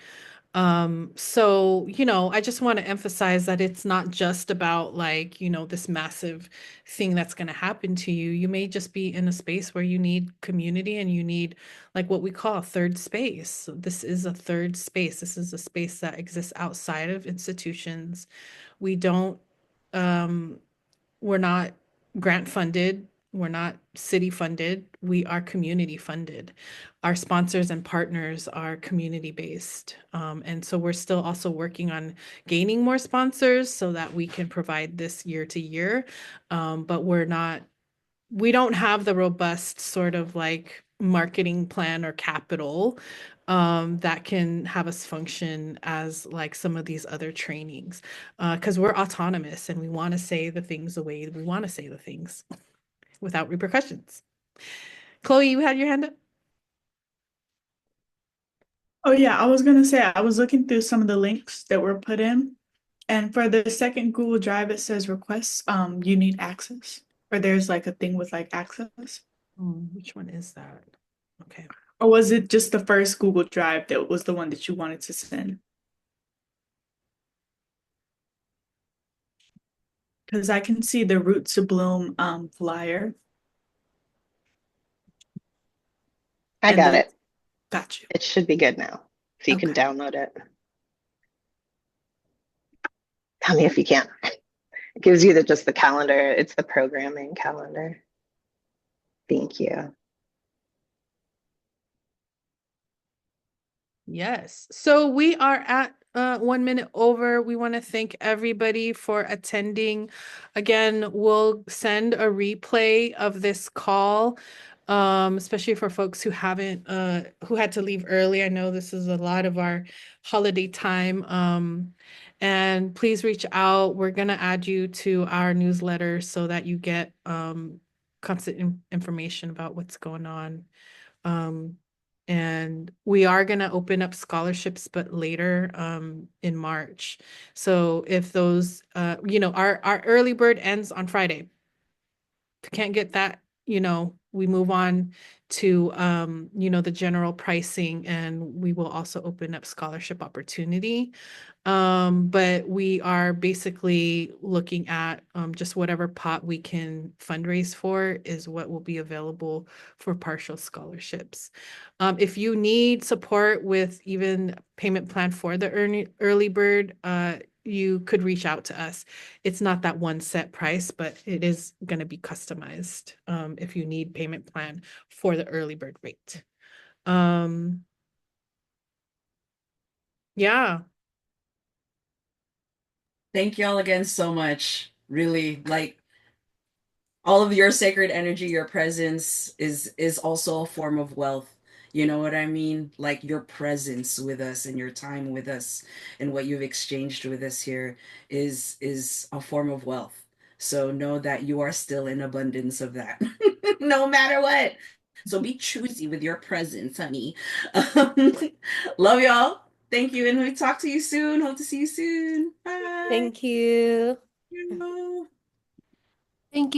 So, I just want to emphasize that it's not just about like, this massive thing that's going to happen to you. You may just be in a space where you need community and you need like what we call a third space. So this is a third space. This is a space that exists outside of institutions. We don't, um, we're not grant funded. We're not city funded. We are community funded. Our sponsors and partners are community based. And so we're still also working on gaining more sponsors so that we can provide this year to year. But we don't have the robust sort of like marketing plan or capital that can have us function as like some of these other trainings because we're autonomous and we want to say the things the way we want to say the things without repercussions. Chloe, you had your hand up. Oh yeah, I was gonna say I was looking through some of the links that were put in, and for the second Google Drive, it says requests, you need access, or there's like a thing with like access, Which one is that? Okay. or was it just the first Google Drive that was the one that you wanted to send? Because I can see the Root to Bloom flyer, I and got then it. got you. It should be good now. So you can Okay. download it. Tell me if you can. It gives you just the calendar. It's the programming calendar. Thank you. Yes. So we are at 1 minute over. We want to thank everybody for attending. Again, we'll send a replay of this call, especially for folks who haven't who had to leave early. I know this is a lot of our holiday time. And please reach out. We're gonna add you to our newsletter so that you get constant information about what's going on. Um, and we are going to open up scholarships, but later in March. So if those, our early bird ends on Friday. If you can't get that, we move on to, the general pricing, and we will also open up scholarship opportunity. But we are basically looking at just whatever pot we can fundraise for is what will be available for partial scholarships. If you need support with even payment plan for the early bird, you could reach out to us. It's not that one set price, but it is going to be customized if you need payment plan for the early bird rate. Yeah. Thank y'all again so much. Really, like all of your sacred energy, your presence is also a form of wealth. You know what I mean? Like your presence with us and your time with us and what you've exchanged with us here is a form of wealth. So know that you are still in abundance of that, no matter what. So be choosy with your presence, honey. Um, love y'all. Thank you, and we talk to you soon. Hope to see you soon. Bye. Thank you. You. Thank you.